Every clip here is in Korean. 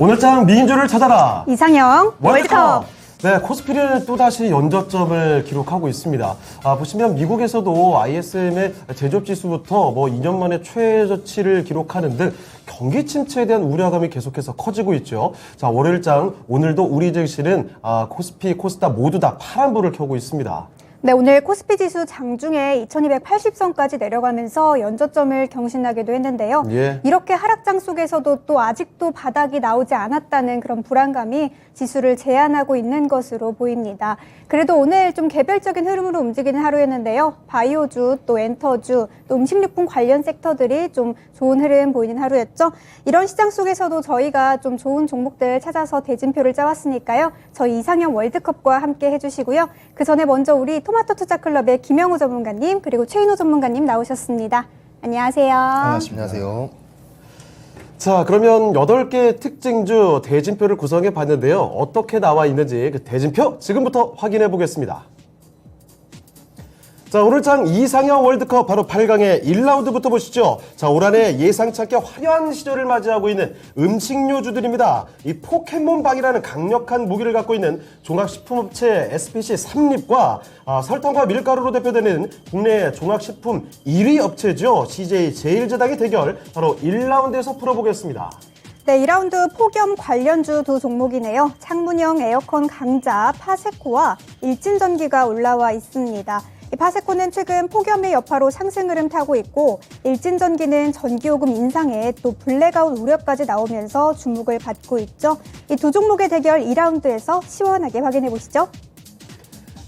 오늘장 민주를 찾아라. 이상형 월드컵. 네, 코스피는 또다시 연저점을 기록하고 있습니다. 보시면 미국에서도 ISM의 제조업 지수부터 2년 만에 최저치를 기록하는 등 경기 침체에 대한 우려감이 계속해서 커지고 있죠. 자, 월요일장 오늘도 우리 증시는 코스피, 코스닥 모두 다 파란불을 켜고 있습니다. 네, 오늘 코스피 지수 장중에 2280선까지 내려가면서 연저점을 경신하기도 했는데요. 예. 이렇게 하락장 속에서도 또 아직도 바닥이 나오지 않았다는 그런 불안감이 지수를 제한하고 있는 것으로 보입니다. 그래도 오늘 좀 개별적인 흐름으로 움직이는 하루였는데요. 바이오주, 또 엔터주, 또 음식료품 관련 섹터들이 좀 좋은 흐름 보이는 하루였죠. 이런 시장 속에서도 저희가 좀 좋은 종목들 찾아서 대진표를 짜왔으니까요. 저희 이상형 월드컵과 함께 해주시고요. 그 전에 먼저 우리 토마토 투자클럽의 김영우 전문가님 그리고 최인호 전문가님 나오셨습니다. 안녕하세요. 안녕하세요. 자, 그러면 8개 특징주 대진표를 구성해 봤는데요. 어떻게 나와 있는지 그 대진표 지금부터 확인해 보겠습니다. 자, 오늘장 이상형 월드컵 바로 8강의 1라운드부터 보시죠. 자, 올 한해 예상치 않게 화려한 시절을 맞이하고 있는 음식료주들입니다. 이 포켓몬빵이라는 강력한 무기를 갖고 있는 종합식품업체 SPC 삼립과 설탕과 밀가루로 대표되는 국내 종합식품 1위 업체죠. CJ 제일제당의 대결 바로 1라운드에서 풀어보겠습니다. 네, 2라운드 폭염 관련주 두 종목이네요. 창문형 에어컨 강자 파세코와 일진전기가 올라와 있습니다. 파세코는 최근 폭염의 여파로 상승 흐름 타고 있고 일진전기는 전기요금 인상에 또 블랙아웃 우려까지 나오면서 주목을 받고 있죠. 이 두 종목의 대결 2라운드에서 시원하게 확인해 보시죠.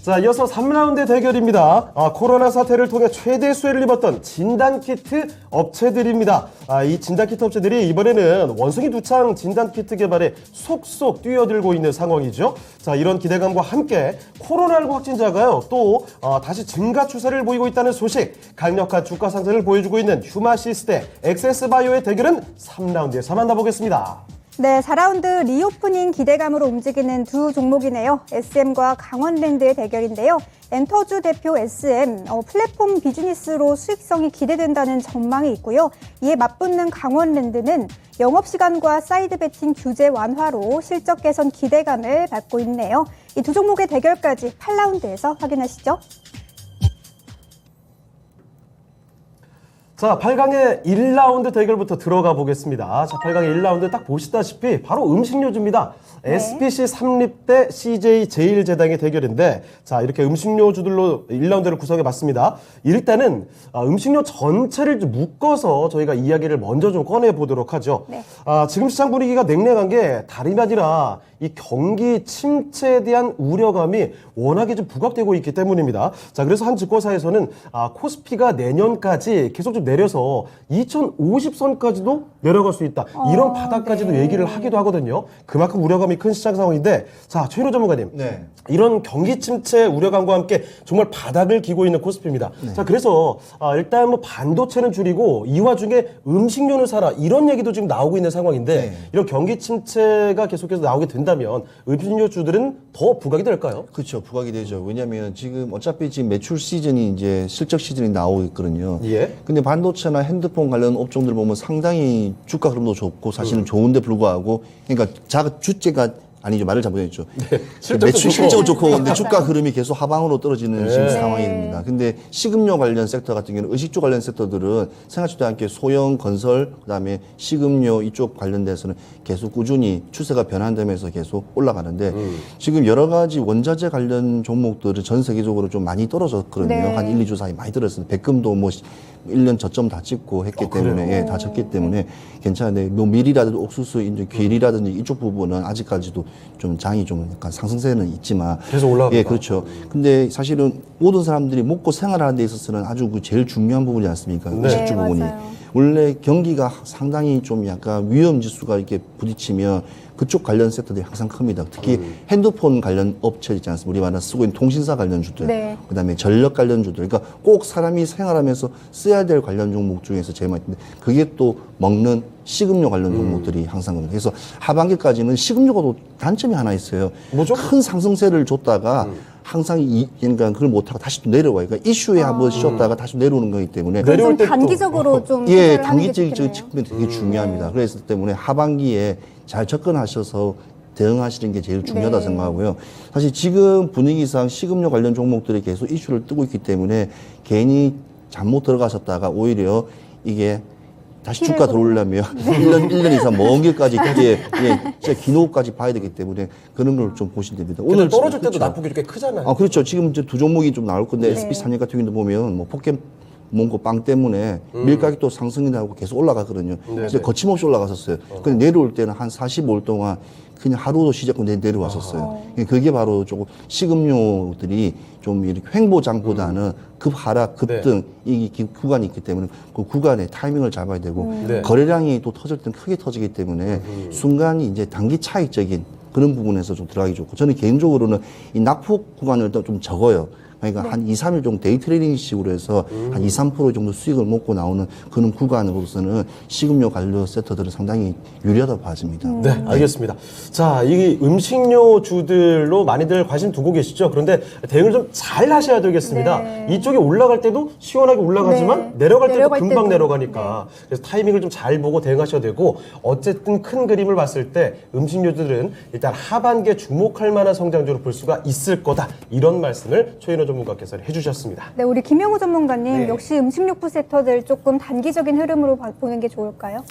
자, 이어서 3라운드 대결입니다. 코로나 사태를 통해 최대 수혜를 입었던 진단키트 업체들입니다. 이 진단키트 업체들이 이번에는 원숭이 두창 진단키트 개발에 속속 뛰어들고 있는 상황이죠. 자, 이런 기대감과 함께 코로나19 확진자가요, 또 다시 증가 추세를 보이고 있다는 소식, 강력한 주가 상승을 보여주고 있는 휴마시스 대 엑세스바이오의 대결은 3라운드에서 만나보겠습니다. 네, 4라운드 리오프닝 기대감으로 움직이는 두 종목이네요. SM과 강원랜드의 대결인데요. 엔터주 대표 SM, 플랫폼 비즈니스로 수익성이 기대된다는 전망이 있고요. 이에 맞붙는 강원랜드는 영업시간과 사이드 베팅 규제 완화로 실적 개선 기대감을 받고 있네요. 이 두 종목의 대결까지 8라운드에서 확인하시죠. 자, 8강의 1라운드 대결부터 들어가 보겠습니다. 자, 8강의 1라운드 딱 보시다시피 바로 음식료주입니다. 네. SPC 삼립 대 CJ 제일제당의 대결인데, 자, 이렇게 음식료주들로 1라운드를 구성해 봤습니다. 일단은 음식료 전체를 좀 묶어서 저희가 이야기를 먼저 좀 꺼내 보도록 하죠. 네. 지금 시장 분위기가 냉랭한 게 다름이 아니라 이 경기 침체에 대한 우려감이 워낙에 좀 부각되고 있기 때문입니다. 자, 그래서 한 증권사에서는 코스피가 내년까지 계속 좀 내려서 2050선까지도 내려갈 수 있다. 이런 바닥까지도 네. 얘기를 하기도 하거든요. 그만큼 우려감이 큰 시장 상황인데, 자, 최인호 전문가님. 네. 이런 경기 침체 우려감과 함께 정말 바닥을 기고 있는 코스피입니다. 네. 자, 그래서 일단 반도체는 줄이고 이 와중에 음식료는 사라, 이런 얘기도 지금 나오고 있는 상황인데, 네. 이런 경기 침체가 계속해서 나오게 된다면 음식료주들은 더 부각이 될까요? 그렇죠. 부각이 되죠. 왜냐하면 지금 어차피 지금 매출 시즌이 이제 실적 시즌이 나오고 있거든요. 예. 근데 반도체나 핸드폰 관련 업종들 보면 상당히 주가 흐름도 좋고 사실은 좋은데 불구하고, 그러니까 주체가 아니죠. 말을 잘못했죠. 네, 매출 실적은 좋고 근데 주가 흐름이 계속 하방으로 떨어지는 지금 상황입니다. 근데 식음료 관련 섹터 같은 경우는 의식주 관련 섹터들은 생활주와 함께 소형 건설, 그다음에 식음료 이쪽 관련돼서는 계속 꾸준히 추세가 변환되면서 계속 올라가는데 지금 여러 가지 원자재 관련 종목들은 전 세계적으로 좀 많이 떨어졌거든요. 네. 한 1, 2주 사이 많이 떨어졌습니다. 백금도 1년 저점 다 찍고 했기 때문에, 그래요? 다 쳤기 때문에 괜찮은데, 밀이라든지 옥수수, 이제 귤이라든지 이쪽 부분은 아직까지도 좀 장이 좀 약간 상승세는 있지만. 계속 올라가고. 예, 그렇죠. 근데 사실은 모든 사람들이 먹고 생활하는 데 있어서는 아주 그 제일 중요한 부분이지 않습니까? 네. 의식주 네, 부분이. 맞아요. 원래 경기가 상당히 좀 약간 위험 지수가 이렇게 부딪히면 그쪽 관련 섹터들이 항상 큽니다. 특히 핸드폰 관련 업체 있지 않습니까? 우리 말하는 쓰고 있는 통신사 관련주들, 네. 그다음에 전력 관련주들, 그러니까 꼭 사람이 생활하면서 써야 될 관련 종목 중에서 제일 많이 있는데 그게 또 먹는 식음료 관련 종목들이 항상 겁니다. 그래서 하반기까지는 식음료가 단점이 하나 있어요. 뭐죠? 큰 상승세를 줬다가 항상 그러니까 그걸 못하고 다시 또 내려와요. 그러니까 이슈에 한번 쉬었다가 다시 내려오는 거기 때문에 네. 내려올 좀 때 또- 단기적으로 좀 예, 해결을 하는 게 단기적인 좋겠네요. 측면이 되게 중요합니다. 그래서 때문에 하반기에 잘 접근하셔서 대응하시는 게 제일 중요하다 네. 생각하고요. 사실 지금 분위기상 식음료 관련 종목들이 계속 이슈를 뜨고 있기 때문에 괜히 잘못 들어가셨다가 오히려 이게 다시 피를 주가 들어오려면 1년 이상 먼 길까지 이게 진짜 긴 호흡까지 봐야 되기 때문에 그런 걸 좀 보시면 됩니다. 오늘 떨어질 때도 그렇죠. 낙폭이 꽤 크잖아요. 아, 그렇죠. 지금 이제 두 종목이 좀 나올 건데 네. SB 산업 같은 경우도 보면 뭐 포켓몬고 빵 때문에 밀가격이 또 상승이 나고 계속 올라가거든요. 이제 거침없이 올라갔었어요. 근데 내려올 때는 한 45일 동안 그냥 하루도 시작 없이 내려왔었어요. 그게 바로 조금 식음료들이 좀 이렇게 횡보장보다는 급 하락, 급등 이 구간이 있기 때문에 그 구간에 타이밍을 잡아야 되고 네. 거래량이 또 터질 때는 크게 터지기 때문에 순간이 이제 단기 차익적인 그런 부분에서 좀 들어가기 좋고 저는 개인적으로는 이 낙폭 구간을 좀 적어요. 그러니까 한 2, 3일 정도 데이 트레이딩 식으로 해서 한 2, 3% 정도 수익을 먹고 나오는 그런 구간으로서는 식음료 관련 섹터들은 상당히 유리하다고 봐집니다. 네, 알겠습니다. 자, 이 음식료주들로 많이들 관심 두고 계시죠? 그런데 대응을 좀 잘 하셔야 되겠습니다. 네. 이쪽이 올라갈 때도 시원하게 올라가지만 네. 내려갈 때도 내려갈 금방 때도. 내려가니까 그래서 타이밍을 좀 잘 보고 대응하셔야 되고 어쨌든 큰 그림을 봤을 때 음식료들은 일단 하반기에 주목할 만한 성장주로 볼 수가 있을 거다. 이런 말씀을 최인호 전문가께서 해주셨습니다. 네, 우리 김영우 전문가님 역시 음식료품 섹터들 조금 단기적인 흐름으로 보는 게 좋을까요?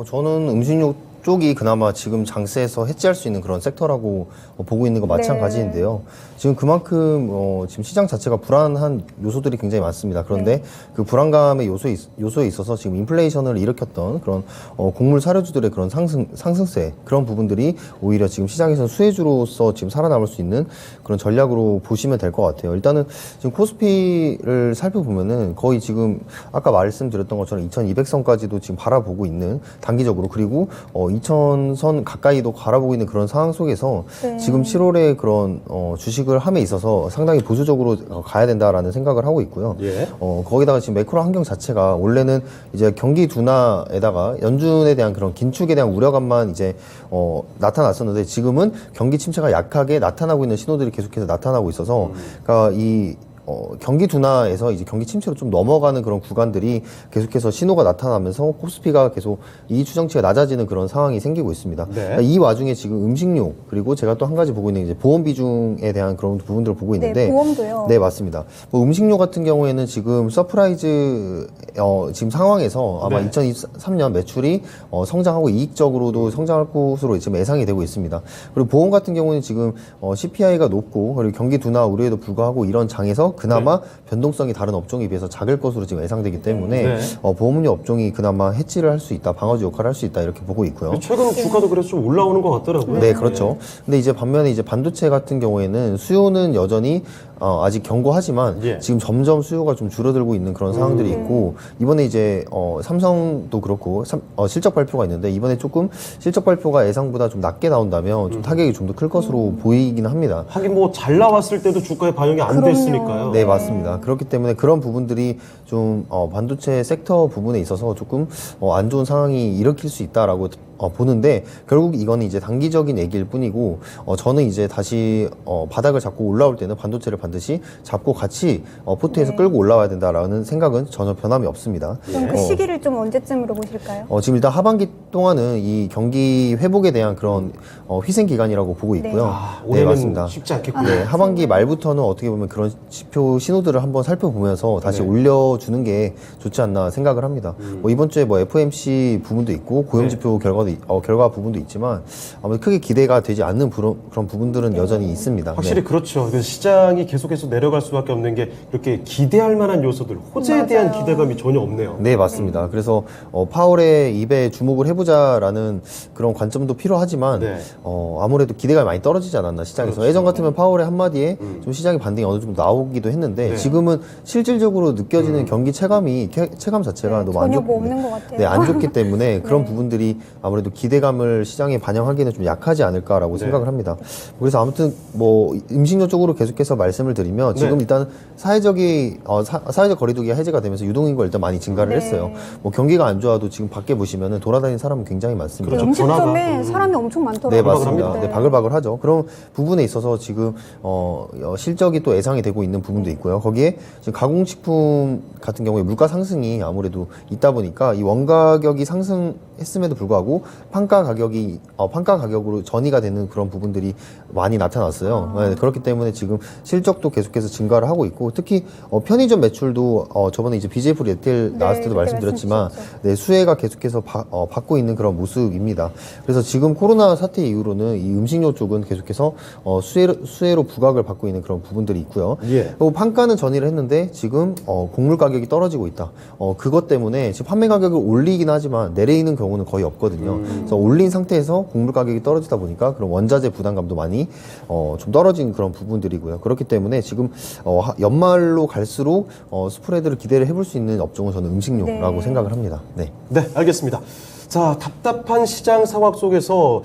저는 음식료 쪽이 그나마 지금 장세에서 해지할 수 있는 그런 섹터라고 보고 있는 거 마찬가지인데요. 지금 그만큼 지금 시장 자체가 불안한 요소들이 굉장히 많습니다. 그런데 그 불안감의 요소에 있어서 지금 인플레이션을 일으켰던 그런 곡물 사료주들의 그런 상승세 그런 부분들이 오히려 지금 시장에서 수혜주로서 지금 살아남을 수 있는 그런 전략으로 보시면 될 것 같아요. 일단은 지금 코스피를 살펴보면은 거의 지금 아까 말씀드렸던 것처럼 2200선까지도 지금 바라보고 있는 단기적으로 그리고 2000선 가까이도 바라보고 있는 그런 상황 속에서 네. 지금 7월에 그런 주식을 함에 있어서 상당히 보수적으로 가야 된다라는 생각을 하고 있고요. 예. 거기다가 지금 매크로 환경 자체가 원래는 이제 경기 둔화에다가 연준에 대한 그런 긴축에 대한 우려감만 이제 나타났었는데 지금은 경기 침체가 약하게 나타나고 있는 신호들이 계속해서 나타나고 있어서 그러니까 이 경기 둔화에서 이제 경기 침체로 좀 넘어가는 그런 구간들이 계속해서 신호가 나타나면서 코스피가 계속 이 추정치가 낮아지는 그런 상황이 생기고 있습니다. 네. 그러니까 이 와중에 지금 음식료 그리고 제가 또 한 가지 보고 있는 게 이제 보험 비중에 대한 그런 부분들을 보고 있는데 네, 보험도요. 네, 맞습니다. 뭐 음식료 같은 경우에는 지금 서프라이즈 지금 상황에서 아마 네. 2023년 매출이 성장하고 이익적으로도 성장할 것으로 지금 예상이 되고 있습니다. 그리고 보험 같은 경우는 지금 CPI가 높고 그리고 경기 둔화 우려에도 불구하고 이런 장에서 그나마 변동성이 다른 업종에 비해서 작을 것으로 지금 예상되기 때문에 네. 보험료 업종이 그나마 해지를 할 수 있다, 방어주 역할을 할 수 있다 이렇게 보고 있고요. 최근 주가도 그래서 좀 올라오는 것 같더라고요. 네, 그렇죠. 근데 이제 반면에 이제 반도체 같은 경우에는 수요는 여전히 아직 견고하지만 예. 지금 점점 수요가 좀 줄어들고 있는 그런 상황들이 있고 이번에 이제 삼성도 그렇고 실적 발표가 있는데 이번에 조금 실적 발표가 예상보다 좀 낮게 나온다면 좀 타격이 좀 더 클 것으로 보이긴 합니다. 하긴 뭐 잘 나왔을 때도 주가에 반영이 안 그럼요. 됐으니까요. 네, 맞습니다. 그렇기 때문에 그런 부분들이 좀 반도체 섹터 부분에 있어서 조금 안 좋은 상황이 일으킬 수 있다라고 보는데 결국 이거는 이제 단기적인 얘기일 뿐이고 저는 이제 다시 바닥을 잡고 올라올 때는 반도체를 반드시 잡고 같이 포트에서 끌고 올라와야 된다라는 생각은 전혀 변함이 없습니다. 그럼 그 시기를 좀 언제쯤으로 보실까요? 지금 일단 하반기 동안은 이 경기 회복에 대한 그런 희생 기간이라고 보고 있고요. 아, 네, 올해는 맞습니다. 쉽지 않겠군요. 네, 하반기 말부터는 어떻게 보면 그런 지표 신호들을 한번 살펴보면서 다시 올려주는 게 좋지 않나 생각을 합니다. 뭐 이번 주에 뭐 FOMC 부분도 있고 고용지표 결과 부분도 있지만 아무래도 크게 기대가 되지 않는 그런 부분들은 여전히 있습니다. 확실히 그렇죠. 그래서 시장이 계속해서 내려갈 수밖에 없는 게 이렇게 기대할 만한 요소들, 호재에 대한 맞아요. 기대감이 전혀 없네요. 네, 맞습니다. 그래서 파월의 입에 주목을 해보자라는 그런 관점도 필요하지만 네. 아무래도 기대가 많이 떨어지지 않았나 시장에서. 그렇죠. 예전 같으면 파월의 한마디에 좀 시장의 반등이 어느 정도 나오기도 했는데 지금은 실질적으로 느껴지는 경기 체감 자체가 네, 너무 안 전혀 좋, 뭐 없는 것 같아요. 네, 안 좋기 때문에 그런 네. 부분들이 아무래도 기대감을 시장에 반영하기는 좀 약하지 않을까라고 생각을 합니다. 그래서 아무튼 뭐 음식료 쪽으로 계속해서 말씀을 드리면 지금 네. 일단 사회적 거리두기가 해제가 되면서 유동인구가 일단 많이 증가를 네. 했어요. 뭐 경기가 안 좋아도 지금 밖에 보시면은 돌아다니는 사람은 굉장히 많습니다. 그 그렇죠. 음식점에 전화가. 사람이 엄청 많더라고요. 네, 바글바글합니다. 맞습니다. 네, 바글바글하죠. 그런 부분에 있어서 지금 실적이 또 예상이 되고 있는 부분도 있고요. 거기에 지금 가공식품 같은 경우에 물가 상승이 아무래도 있다 보니까 이 원가격이 상승 했음에도 불구하고 판가 가격으로 전이가 되는 그런 부분들이 많이 나타났어요. 네, 그렇기 때문에 지금 실적도 계속해서 증가를 하고 있고 특히 편의점 매출도 저번에 이제 BJF 리테일 네, 나왔을 때도 그때 말씀드렸지만 말씀 주셨죠. 네, 수혜가 계속해서 받고 있는 그런 모습입니다. 그래서 지금 코로나 사태 이후로는 이 음식료 쪽은 계속해서 수혜로 부각을 받고 있는 그런 부분들이 있고요. 예. 그리고 판가는 전이를 했는데 지금 곡물 가격이 떨어지고 있다. 그것 때문에 지금 판매 가격을 올리긴 하지만 내리는 경우는 거의 없거든요. 그래서 올린 상태에서 곡물 가격이 떨어지다 보니까 그런 원자재 부담감도 많이 좀 떨어진 그런 부분들이고요. 그렇기 때문에 지금 연말로 갈수록 스프레드를 기대를 해볼 수 있는 업종은 저는 음식료라고 네. 생각을 합니다. 네. 네, 알겠습니다. 자, 답답한 시장 상황 속에서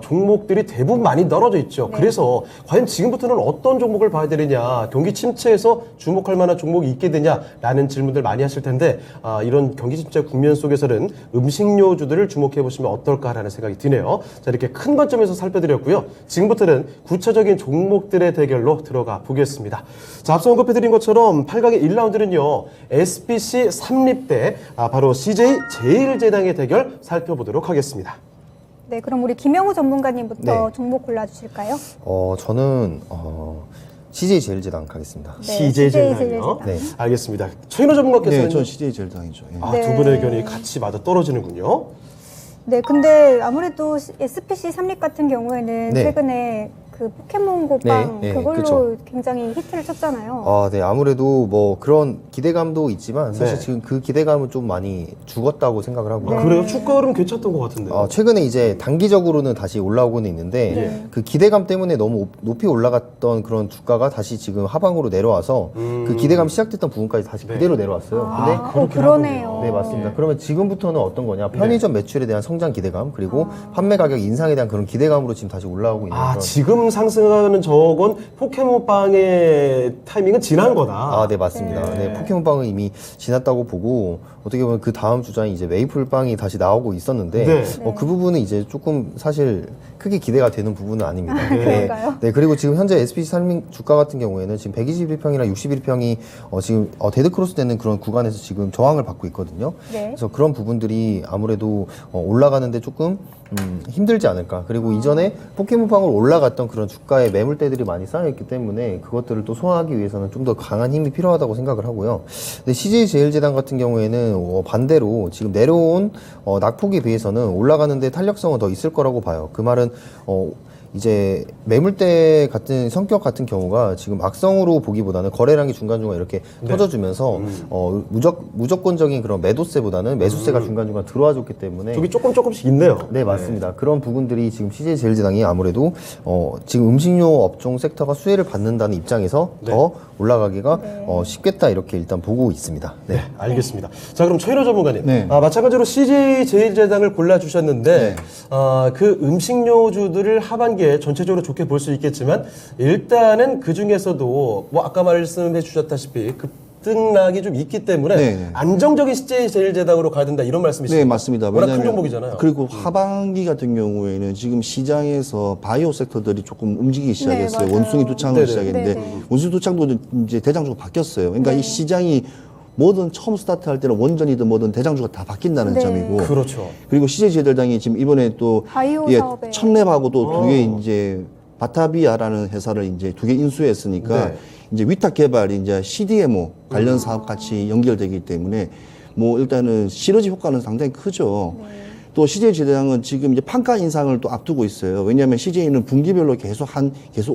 종목들이 대부분 많이 떨어져 있죠. 그래서 과연 지금부터는 어떤 종목을 봐야 되느냐, 경기 침체에서 주목할 만한 종목이 있게 되냐라는 질문들 많이 하실 텐데 이런 경기 침체 국면 속에서는 음식료주들을 주목해 보시면 어떨까라는 생각이 드네요. 자, 이렇게 큰 관점에서 살펴드렸고요. 지금부터는 구체적인 종목들의 대결로 들어가 보겠습니다. 자, 앞서 언급해드린 것처럼 8강의 1라운드는요. SPC 삼립대 바로 CJ 제일제당의 대결 살펴보도록 하겠습니다. 네, 그럼 우리 김영우 전문가님부터 네. 종목 골라주실까요? 저는 CJ 제일제당 가겠습니다. 네, CJ 제일당이요. 제일제당. 네. 알겠습니다. 최인호 전문가께서는 네, 전 CJ 제일당이죠. 예. 두 네. 분의 의견이 같이 맞아 떨어지는군요. 네, 근데 아무래도 SPC 삼립 같은 경우에는 네. 최근에 그 포켓몬고 빵 네, 네, 그걸로 그쵸. 굉장히 히트를 쳤잖아요. 네, 아무래도 뭐 그런 기대감도 있지만 사실 네. 지금 그 기대감은 좀 많이 죽었다고 생각을 하고요. 그래요? 주가 흐름 괜찮던 것 같은데. 최근에 이제 단기적으로는 다시 올라오고는 있는데 네. 그 기대감 때문에 너무 높이 올라갔던 그런 주가가 다시 지금 하방으로 내려와서 그 기대감 시작됐던 부분까지 다시 그대로 내려왔어요. 근데 그러네요. 네, 맞습니다. 그러면 지금부터는 어떤 거냐? 편의점 매출에 대한 성장 기대감 그리고 판매 가격 인상에 대한 그런 기대감으로 지금 다시 올라오고 있는 그런 지금 상승하는 저건 포켓몬빵의 타이밍은 지난 거다. 네, 맞습니다. 네, 포켓몬빵은 이미 지났다고 보고 어떻게 보면 그 다음 주장이 이제 메이플빵이 다시 나오고 있었는데 네. 그 부분은 이제 조금 사실 크게 기대가 되는 부분은 아닙니다. 그런가요? 네, 그리고 지금 현재 SPC 산림 주가 같은 경우에는 지금 121평이랑 61평이 지금 데드크로스 되는 그런 구간에서 지금 저항을 받고 있거든요. 네. 그래서 그런 부분들이 아무래도 올라가는데 조금 힘들지 않을까. 그리고 이전에 포켓몬빵으로 올라갔던 그런 주가의 매물대들이 많이 쌓여있기 때문에 그것들을 또 소화하기 위해서는 좀 더 강한 힘이 필요하다고 생각을 하고요. 근데 CJ 제일제당 같은 경우에는 반대로 지금 내려온 낙폭에 비해서는 올라가는데 탄력성은 더 있을 거라고 봐요. 그 말은 이제 매물대 같은 성격 같은 경우가 지금 악성으로 보기보다는 거래량이 중간중간 이렇게 터져주면서 무조건적인 그런 매도세보다는 매수세가 중간중간 들어와 줬기 때문에 저기 조금씩 있네요. 네, 맞습니다. 그런 부분들이 지금 CJ 제일제당이 아무래도 지금 음식료 업종 섹터가 수혜를 받는다는 입장에서 더 올라가기가 쉽겠다 이렇게 일단 보고 있습니다. 네. 알겠습니다. 자, 그럼 최인호 전문가님. 네. 마찬가지로 CJ 제일제당을 골라주셨는데, 그 음식료주들을 하반기에 전체적으로 좋게 볼 수 있겠지만, 일단은 그 중에서도, 아까 말씀해 주셨다시피, 급등락이 좀 있기 때문에, 네. 안정적인 CJ 제일제당으로 가야 된다, 이런 말씀이시죠? 네, 맞습니다. 워낙 큰 종목이잖아요. 그리고 하반기 같은 경우에는 지금 시장에서 바이오 섹터들이 조금 움직이기 시작했어요. 맞아요. 원숭이 두창을 네네. 시작했는데 네네. 원숭이 두창도 이제 대장주가 바뀌었어요. 그러니까 네. 이 시장이 뭐든 처음 스타트할 때는 원전이든 뭐든 대장주가 다 바뀐다는 네. 점이고. 그렇죠. 그리고 CJ 제일당이 지금 이번에 또 바이오 예, 사업에. 첫랩하고도 두 개 이제 바타비아라는 회사를 이제 두 개 인수했으니까 네. 이제 위탁 개발 이제 CDMO 관련 사업 같이 연결되기 때문에 뭐 일단은 시너지 효과는 상당히 크죠. 또 CJ 제당은 지금 이제 판가 인상을 또 앞두고 있어요. 왜냐하면 CJ는 분기별로 계속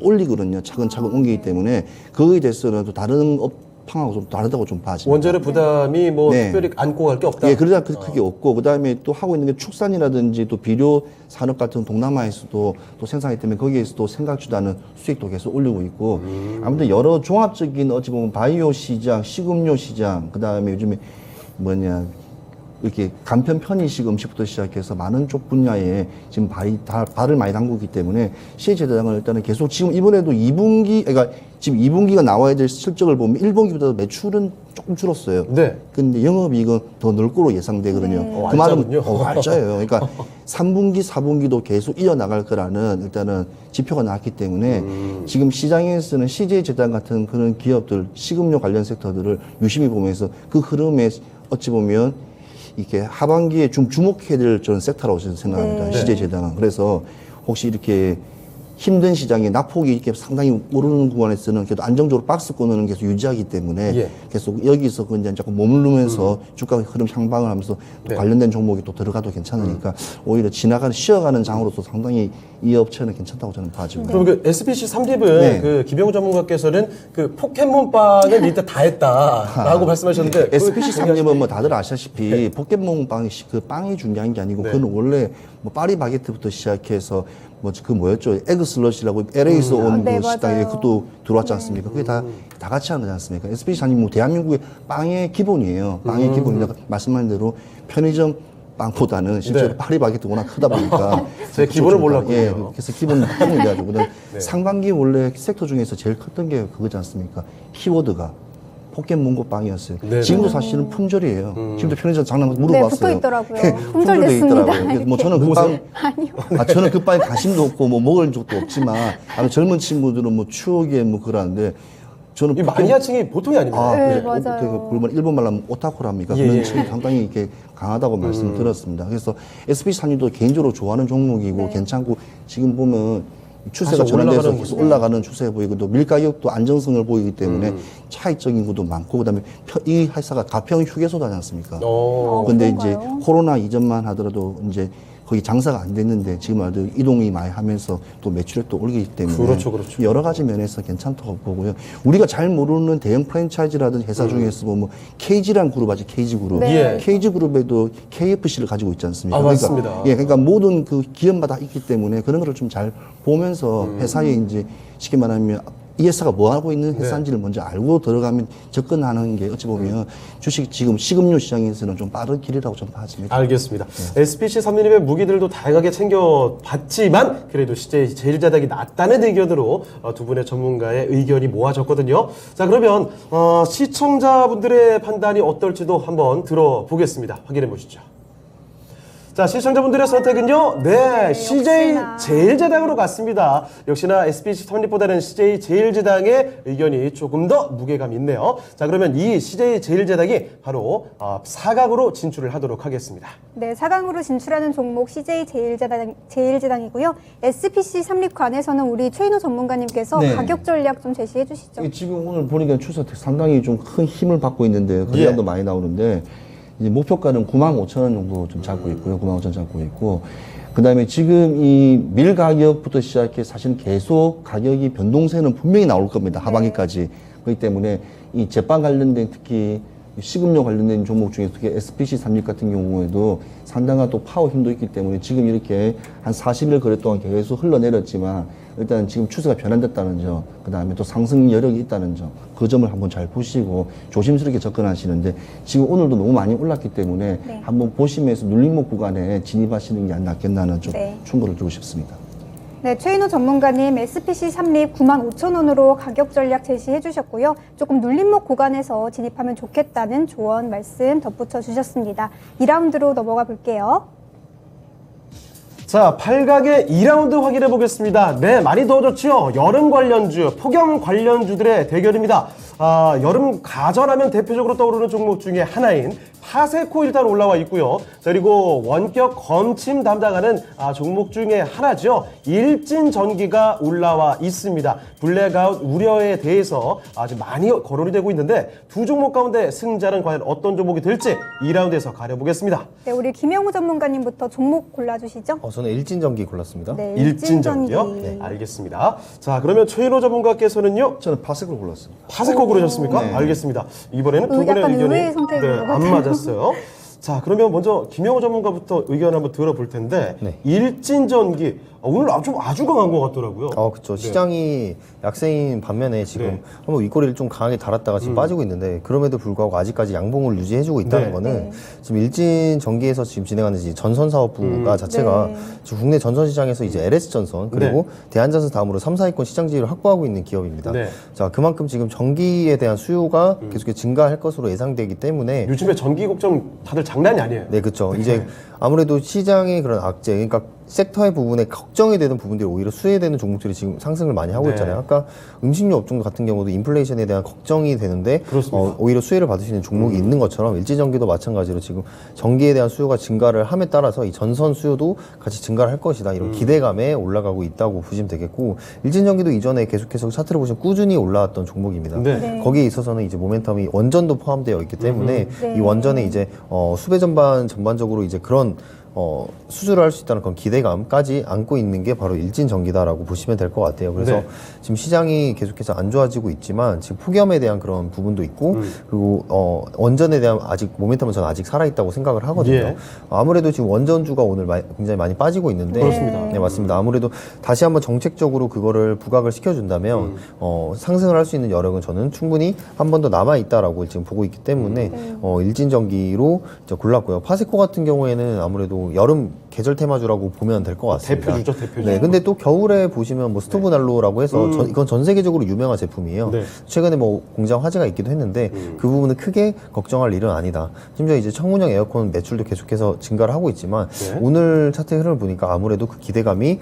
올리거든요. 차근차근 옮기기 때문에 그거에 대해서는 또 다른 업황하고 좀 다르다고 좀 봐집니다. 원자력 부담이 뭐 네. 특별히 안고 갈 게 없다. 예, 그러다 크게 없고, 그 다음에 또 하고 있는 게 축산이라든지 또 비료 산업 같은 동남아에서도 또 생산하기 때문에 거기에서도 생각지도 수익도 계속 올리고 있고, 아무튼 여러 종합적인 어찌 보면 바이오 시장, 식음료 시장, 그 다음에 요즘에 이렇게 간편 편의식 음식부터 시작해서 많은 쪽 분야에 지금 발을 많이 담그기 때문에 CJ제당은 일단은 계속 지금 이번에도 2분기, 그러니까 지금 2분기가 나와야 될 실적을 보면 1분기보다 매출은 조금 줄었어요. 네. 근데 영업이익은 더 늘 거로 예상되거든요. 그 알짜군요. 말은 알짜예요. 그러니까 3분기, 4분기도 계속 이어나갈 거라는 일단은 지표가 나왔기 때문에 지금 시장에서는 CJ제당 같은 그런 기업들, 식음료 관련 섹터들을 유심히 보면서 그 흐름에 어찌 보면 이렇게 하반기에 좀 주목해야 될 저는 섹터라고 저는 생각합니다. 네. CJ 제당은. 그래서 혹시 이렇게 힘든 시장에 낙폭이 이렇게 상당히 오르는 구간에서는 그래도 안정적으로 박스권을 계속 유지하기 때문에 예. 계속 여기서 그냥 자꾸 머무르면서 주가 흐름 향방을 하면서 또 네. 관련된 종목이 또 들어가도 괜찮으니까 오히려 쉬어가는 장으로서 상당히 이 업체는 괜찮다고 저는 봐집니다. 그럼 그 SPC 삼립은 네. 그 김영우 전문가께서는 그 포켓몬빵을 일단 다 했다라고 말씀하셨는데 SPC 상점은 뭐 다들 아시다시피 포켓몬 빵이 그 빵이 중요한 게 아니고 네. 그건 원래 뭐 파리바게트부터 시작해서 뭐 그 뭐였죠 에그 슬러시라고 LA에서 온 네, 그 식당에 맞아요. 그것도 들어왔지 않습니까? 그게 다 같이 하는 거지 않습니까? SPC 상점 뭐 대한민국의 빵의 기본이에요. 빵의 기본인데 말씀하신 대로 편의점 빵보다는 실제로 네. 파리바게트 워낙 크다 보니까 제가 기본을 그쪽으로 몰랐군요. 예, 그래서 기본 한국이 돼가지고 상반기 원래 섹터 중에서 제일 컸던 게 그거지 않습니까? 키워드가 포켓몬고 빵이었어요. 네. 지금도 사실은 품절이에요. 지금도 편의점 장난 물어봤어요. 붙어 있더라고요. 품절돼 품절됐습니다. 있더라고요. 뭐 저는 그 빵, 저는 그 빵에 관심도 없고 뭐 먹을 적도 없지만 아마 젊은 친구들은 뭐 추억에 뭐 그러는데 저는 이 마니아층이 보통이 아닙니다. 아, 네, 그래. 맞아요. 그러면 일본 말로 하면 오타쿠랍니까? 예, 그런 예. 층이 상당히 이렇게 강하다고 말씀을 들었습니다. 그래서 SPC 산유도 개인적으로 좋아하는 종목이고 괜찮고 지금 보면 추세가 다시 전환돼서 올라가는 계속 모습. 올라가는 추세 보이고 또 밀가격도 안정성을 보이기 때문에 차익적인 것도 많고 그다음에 이 회사가 가평 휴게소도 하지 않습니까? 근데 이제 그런가요? 코로나 이전만 하더라도 이제 거기 장사가 안 됐는데 지금 아주 이동이 많이 하면서 또 매출액도 올리기 때문에 그렇죠, 그렇죠. 여러 가지 면에서 괜찮다고 보고요. 우리가 잘 모르는 대형 프랜차이즈라든지 회사 중에서 보면 KG라는 그룹 아직 KG 그룹. 네. 예. KG 그룹에도 KFC를 가지고 있지 않습니까? 아, 맞습니다. 예, 그러니까 모든 그 기업마다 있기 때문에 그런 거를 좀 잘 보면서 회사에 이제 쉽게 말하면 이 회사가 뭐 하고 있는 회사인지를 먼저 알고 들어가면 접근하는 게 어찌 보면 주식 지금 식음료 시장에서는 좀 빠른 길이라고 저는 봐집니다. 알겠습니다. SPC 삼립의 무기들도 다양하게 챙겨봤지만 그래도 CJ 제일제당이 낫다는 의견으로 두 분의 전문가의 의견이 모아졌거든요. 자, 그러면 시청자분들의 판단이 어떨지도 한번 들어보겠습니다. 확인해 보시죠. 자, 시청자분들의 선택은요, 네, CJ 역시나. 제일제당으로 갔습니다. 역시나 SPC 삼립보다는 CJ 제일제당의 의견이 조금 더 무게감이 있네요. 자, 그러면 이 CJ 제일제당이 바로 4강으로 진출을 하도록 하겠습니다. 네, 4강으로 진출하는 종목 CJ 제일제당이고요. SPC 삼립관에서는 우리 최인호 전문가님께서 네. 가격 전략 좀 제시해 주시죠. 지금 오늘 보니까 추세 상당히 좀 큰 힘을 받고 있는데 거래량도 많이 나오는데 이제 목표가는 95,000원 정도 좀 잡고 있고요. 95,000원 잡고 있고 그다음에 지금 이 밀 가격부터 시작해 사실은 계속 가격이 변동세는 분명히 나올 겁니다. 하반기까지. 그렇기 때문에 이 제빵 관련된 특히 식음료 관련된 종목 중에 특히 SPC 삼립 같은 경우에도 상당한 또 파워 힘도 있기 때문에 지금 이렇게 한 40일 거래 동안 계속 흘러내렸지만 일단 지금 추세가 변환됐다는 점, 그 다음에 또 상승 여력이 있다는 점, 그 점을 한번 잘 보시고 조심스럽게 접근하시는데 지금 오늘도 너무 많이 올랐기 때문에 네. 한번 보시면서 눌림목 구간에 진입하시는 게 안 낫겠나는 좀 네. 충고를 주고 싶습니다. 네, 최인호 전문가님 SPC 삼립 95,000원으로 가격 전략 제시해 주셨고요. 조금 눌림목 구간에서 진입하면 좋겠다는 조언 말씀 덧붙여 주셨습니다. 2라운드로 넘어가 볼게요. 자, 8강의 2라운드 확인해 보겠습니다. 네, 많이 더워졌죠? 여름 관련주, 폭염 관련주들의 대결입니다. 여름 가전하면 대표적으로 떠오르는 종목 중에 하나인 파세코 일단 올라와 있고요. 그리고 원격 검침 담당하는 종목 중에 하나죠. 일진전기가 올라와 있습니다. 블랙아웃 우려에 대해서 아주 많이 거론이 되고 있는데 두 종목 가운데 승자는 과연 어떤 종목이 될지 2라운드에서 가려보겠습니다. 네, 우리 김영우 전문가님부터 종목 골라주시죠. 저는 일진전기 골랐습니다. 네, 일진전기요? 네, 알겠습니다. 자, 그러면 최인호 전문가께서는요. 저는 파색을 골랐습니다. 파세코 고르셨습니까? 네. 알겠습니다. 이번에는 두 분의 약간 의견이 의외의 선택인 것 안 같아요. 맞았어요. 자, 그러면 먼저 김영호 전문가부터 의견 한번 들어볼 텐데 네. 일진전기 오늘 아주 강한 것 같더라고요. 그렇죠. 시장이 약세인 반면에 지금 네. 한번 윗꼬리를 좀 강하게 달았다가 지금 빠지고 있는데 그럼에도 불구하고 아직까지 양봉을 유지해주고 있다는 네. 거는 지금 일진 전기에서 지금 진행하는 이제 전선 사업부가 자체가 네. 지금 국내 전선 시장에서 이제 LS 전선 그리고 대한전선 다음으로 3, 4위권 시장 지위를 확보하고 있는 기업입니다. 네. 자, 그만큼 지금 전기에 대한 수요가 계속해서 증가할 것으로 예상되기 때문에 요즘에 전기 걱정 다들 장난이 아니에요. 네, 그렇죠. 이제 아무래도 시장의 그런 악재, 그러니까 섹터의 부분에 걱정이 되는 부분들이 오히려 수혜되는 종목들이 지금 상승을 많이 하고 네. 있잖아요. 아까 음식료 업종 같은 경우도 인플레이션에 대한 걱정이 되는데 그렇습니다. 오히려 수혜를 받을 수 있는 종목이 있는 것처럼 일제전기도 마찬가지로 지금 전기에 대한 수요가 증가를 함에 따라서 이 전선 수요도 같이 증가를 할 것이다. 이런 기대감에 올라가고 있다고 보시면 되겠고 일제전기도 이전에 계속해서 차트를 보시면 꾸준히 올라왔던 종목입니다. 네. 네. 거기에 있어서는 이제 모멘텀이 원전도 포함되어 있기 때문에 네. 이 원전에 이제 수배 전반적으로 이제 그런 수주를 할 수 있다는 그런 기대감까지 안고 있는 게 바로 일진전기다라고 보시면 될 것 같아요. 그래서 네. 지금 시장이 계속해서 안 좋아지고 있지만 지금 폭염에 대한 그런 부분도 있고 그리고 원전에 대한 아직 모멘텀은 저는 아직 살아있다고 생각을 하거든요. 예. 아무래도 지금 원전주가 오늘 굉장히 많이 빠지고 있는데 그렇습니다. 네, 맞습니다. 아무래도 다시 한번 정책적으로 그거를 부각을 시켜준다면 상승을 할 수 있는 여력은 저는 충분히 한 번 더 남아 있다라고 지금 보고 있기 때문에 일진전기로 골랐고요. 파세코 같은 경우에는 아무래도 여름 계절 테마주라고 보면 될 것 같습니다. 대표주죠, 대표주. 네, 근데 또 겨울에 보시면 뭐 스토브 난로라고 해서 이건 전 세계적으로 유명한 제품이에요. 네. 최근에 뭐 공장 화재가 있기도 했는데 그 부분은 크게 걱정할 일은 아니다. 심지어 이제 창문형 에어컨 매출도 계속해서 증가를 하고 있지만 네. 오늘 차트 흐름을 보니까 아무래도 그 기대감이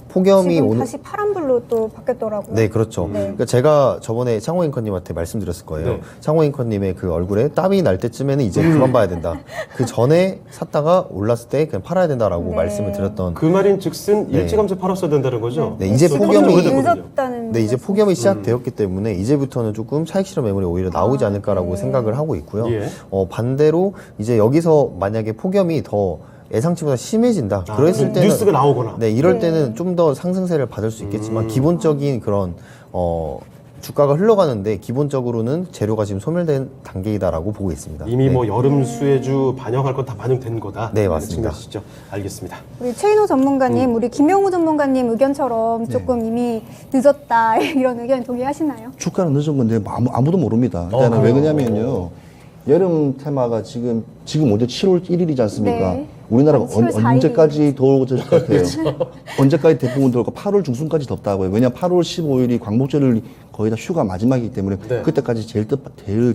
폭염이 지금 오늘 다시 파란불로 또 바뀌었더라고요. 네, 그렇죠. 그러니까 제가 저번에 창호 앵커님한테 말씀드렸을 거예요. 네. 창호 앵커님의 그 얼굴에 땀이 날 때쯤에는 이제 그만 봐야 된다. 그 전에 샀다가 올랐을 때 그냥 팔아야 된다라고 네. 말씀을 드렸던. 그 말인 즉슨 일찌감치 팔았어야 된다는 거죠? 네, 이제 그건 폭염이 좀 오래됐거든요. 늦었다는. 네, 이제 폭염이 시작되었기 때문에 이제부터는 조금 차익 실현 매물이 오히려 나오지 않을까라고 네. 생각을 하고 있고요. 예. 반대로 이제 여기서 만약에 폭염이 더 예상치보다 심해진다. 그랬을 때는 뉴스가 나오거나. 네, 이럴 때는 좀 더 상승세를 받을 수 있겠지만 기본적인 그런 주가가 흘러가는데 기본적으로는 재료가 지금 소멸된 단계이다라고 보고 있습니다. 이미 뭐 여름 수혜주 반영할 건 다 반영된 거다. 네, 맞습니다. 말씀하시죠. 알겠습니다. 우리 최인호 전문가님, 우리 김용우 전문가님 의견처럼 조금 이미 늦었다 이런 의견 동의하시나요? 주가는 늦은 건데 아무도 모릅니다. 일단은 왜 그러냐면요. 여름 테마가 지금 언제 7월 1일이지 않습니까? 네. 우리나라가 7월 4일. 언제까지 더울 것 같아요? 언제까지 대부분 더울까? 8월 중순까지 덥다고요. 왜냐하면 8월 15일이 광복절을 거의 다 휴가 마지막이기 때문에 네. 그때까지 제일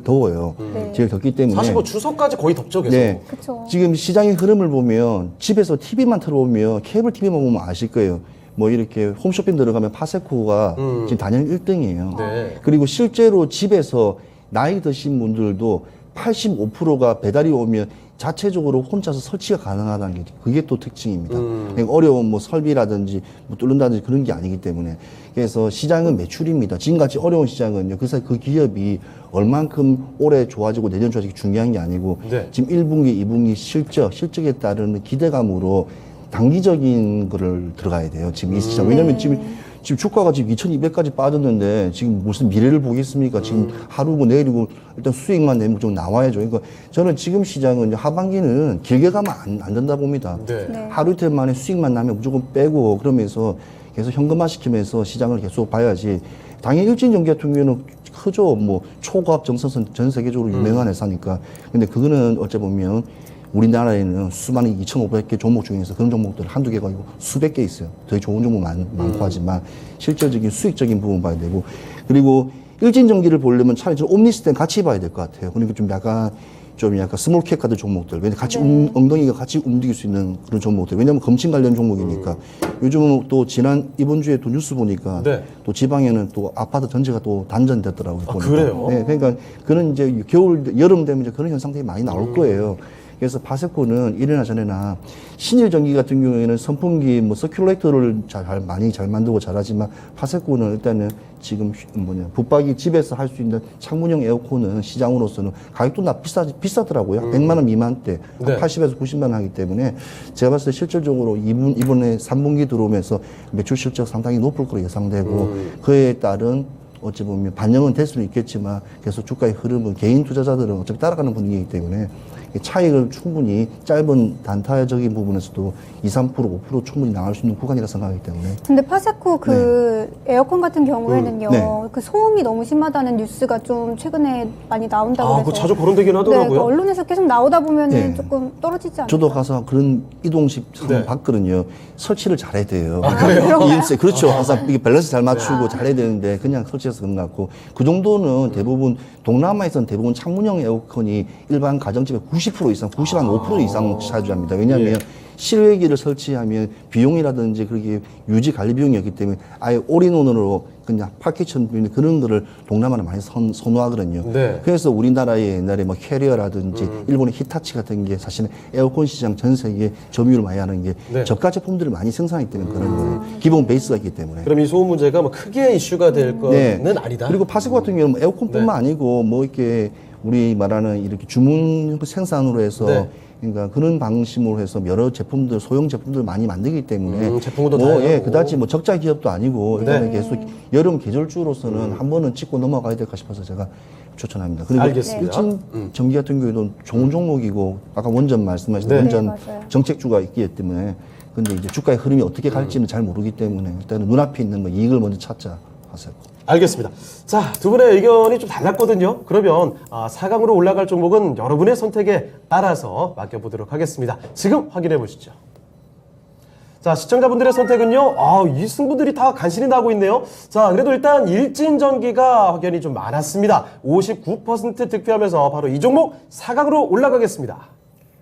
더워요. 네. 제일 덥기 때문에. 사실 뭐 추석까지 거의 덥죠, 계속. 네. 그쵸. 지금 시장의 흐름을 보면 집에서 TV만 틀어보면 케이블 TV만 보면 아실 거예요. 뭐 이렇게 홈쇼핑 들어가면 파세코가 지금 단연 1등이에요. 네. 그리고 실제로 집에서 나이 드신 분들도 85%가 배달이 오면 자체적으로 혼자서 설치가 가능하다는 게 그게 또 특징입니다. 그러니까 어려운 뭐 설비라든지 뭐 뚫는다든지 그런 게 아니기 때문에 그래서 시장은 매출입니다. 지금같이 어려운 시장은요. 그래서 그 기업이 얼만큼 올해 좋아지고 내년 좋아지기 중요한 게 아니고 네. 지금 1분기, 2분기 실적에 따르는 기대감으로 단기적인 거를 들어가야 돼요. 지금 이 시장. 왜냐면 지금 주가가 지금 2200까지 빠졌는데 지금 무슨 미래를 보겠습니까? 지금 하루고 내일이고 일단 수익만 내면 좀 나와야죠. 그러니까 저는 지금 시장은 하반기는 길게 가면 안 된다 봅니다. 네. 네. 하루 이틀 만에 수익만 나면 무조건 빼고 그러면서 계속 현금화 시키면서 시장을 계속 봐야지. 당연히 일진전기 같은 경우에는 크죠. 뭐 초과학 정선선 전 세계적으로 유명한 회사니까. 근데 그거는 어째 보면 우리나라에는 수많은 2,500개 종목 중에서 그런 종목들 한두 개가 아니고 수백 개 있어요. 되게 좋은 종목 많고 하지만 실질적인 수익적인 부분 봐야 되고 그리고 일진전기를 보려면 차라리 좀 옴니스텐 같이 봐야 될 것 같아요. 그러니까 좀 약간 스몰캡 카드 종목들. 왜냐면 같이 엉덩이가 같이 움직일 수 있는 그런 종목들. 왜냐면 검침 관련 종목이니까. 요즘은 또 이번 주에 또 뉴스 보니까 네. 또 지방에는 또 아파트 전체가 또 단전됐더라고요. 보니까. 그래요? 네, 그러니까 그런 이제 여름 되면 이제 그런 현상들이 많이 나올 거예요. 그래서 파세코는 이래나 저래나 신일전기 같은 경우에는 선풍기 뭐 서큘레이터를 많이 잘 만들고 잘하지만 파세코는 일단은 지금 붙박이 집에서 할 수 있는 창문형 에어컨은 시장으로서는 가격도 비싸더라고요. 100만 원 미만대 네. 80에서 90만 원 하기 때문에 제가 봤을 때 실질적으로 이번에 3분기 들어오면서 매출 실적 상당히 높을 거로 예상되고 그에 따른 어찌 보면 반영은 될 수는 있겠지만 계속 주가의 흐름은 개인 투자자들은 어차피 따라가는 분위기이기 때문에 차익을 충분히 짧은 단타적인 부분에서도 2, 3%, 5% 충분히 나갈 수 있는 구간이라 생각하기 때문에 근데 파세코 그 에어컨 같은 경우에는요, 네. 그 소음이 너무 심하다는 뉴스가 좀 최근에 많이 나온다고 아, 해서. 그거 자주 거론되긴 네, 하더라고요. 그 언론에서 계속 나오다 보면은 네. 조금 떨어지지 않나요? 저도 가서 그런 이동식 네. 봤거든요. 설치를 잘해야 돼요. 그런가요? EMC, 그렇죠. 항상 이게 밸런스 잘 맞추고 잘해야 되는데 그냥 설치해서 그런 것 같고 그 정도는 대부분 동남아에서는 대부분 창문형 에어컨이 일반 가정집의 90% 이상, 95% 이상 차지합니다. 왜냐하면 실외기를 설치하면 비용이라든지 그렇게 유지 관리 비용이었기 때문에 아예 올인원으로 그냥 파키처럼 그런 거를 동남아는 많이 선호하거든요. 네. 그래서 우리나라의 옛날에 뭐 캐리어라든지 일본의 히타치 같은 게 사실은 에어컨 시장 전 세계에 점유율 많이 하는 게 네. 저가 제품들을 많이 생산하기 때문에 그런 거예요. 기본 베이스가 있기 때문에. 그럼 이 소음 문제가 뭐 크게 이슈가 될 거는 아니다. 그리고 파세코 같은 경우는 뭐 에어컨뿐만 아니고 뭐 이렇게 우리 말하는 이렇게 주문 생산으로 해서 네. 그러니까 그런 방식으로 해서 여러 제품들 소형 제품들 많이 만들기 때문에 제품도 뭐 다양하고. 그다지 뭐 적자 기업도 아니고 네. 일단은 계속 여름 계절주로서는 한 번은 찍고 넘어가야 될까 싶어서 제가 추천합니다. 그리고 알겠습니다. 일진 전기 같은 경우에도 좋은 종목이고 아까 원전 말씀하신 네. 원전 네, 맞아요. 정책주가 있기 때문에 근데 이제 주가의 흐름이 어떻게 갈지는 잘 모르기 때문에 일단은 눈앞에 있는 뭐 이익을 먼저 찾자 하세요. 알겠습니다. 자, 두 분의 의견이 좀 달랐거든요. 그러면 4강으로 올라갈 종목은 여러분의 선택에 따라서 맡겨보도록 하겠습니다. 지금 확인해 보시죠. 자, 시청자분들의 선택은요. 이 승부들이 다 간신히 나고 있네요. 자, 그래도 일단 일진전기가 확연히 좀 많았습니다. 59% 득표하면서 바로 이 종목 4강으로 올라가겠습니다.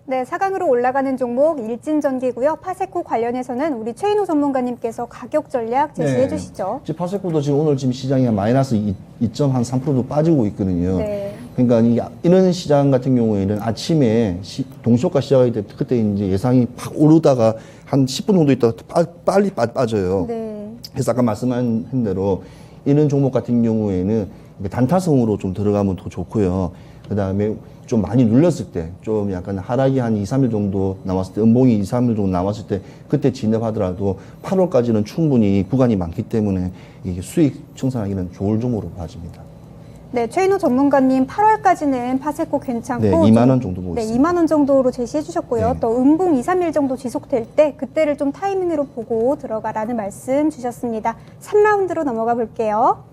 네, 4강으로 올라가는 종목 일진전기고요. 파세코 관련해서는 우리 최인호 전문가님께서 가격 전략 제시해 주시죠. 이제 파세코도 지금 오늘 지금 시장이 마이너스 2.3%도 빠지고 있거든요. 네. 그러니까 이런 시장 같은 경우에는 아침에 동시효과 시작할 때 그때 이제 예상이 팍 오르다가 한 10분 정도 있다가 빨리 빠져요. 네. 그래서 아까 말씀한 대로 이런 종목 같은 경우에는 단타성으로 좀 들어가면 더 좋고요. 그 다음에 좀 많이 눌렸을 때, 좀 약간 하락이 한 2, 3일 정도 남았을 때, 음봉이 2, 3일 정도 남았을 때, 그때 진입하더라도 8월까지는 충분히 구간이 많기 때문에 이게 수익 청산하기는 좋을 종목으로 봐집니다. 네, 최인호 전문가님 8월까지는 파세코 괜찮고 네, 2만 원 정도 보고 네, 있습니다. 2만 원 정도로 제시해 주셨고요. 네. 또 음봉 2, 3일 정도 지속될 때 그때를 좀 타이밍으로 보고 들어가라는 말씀 주셨습니다. 3라운드로 넘어가 볼게요.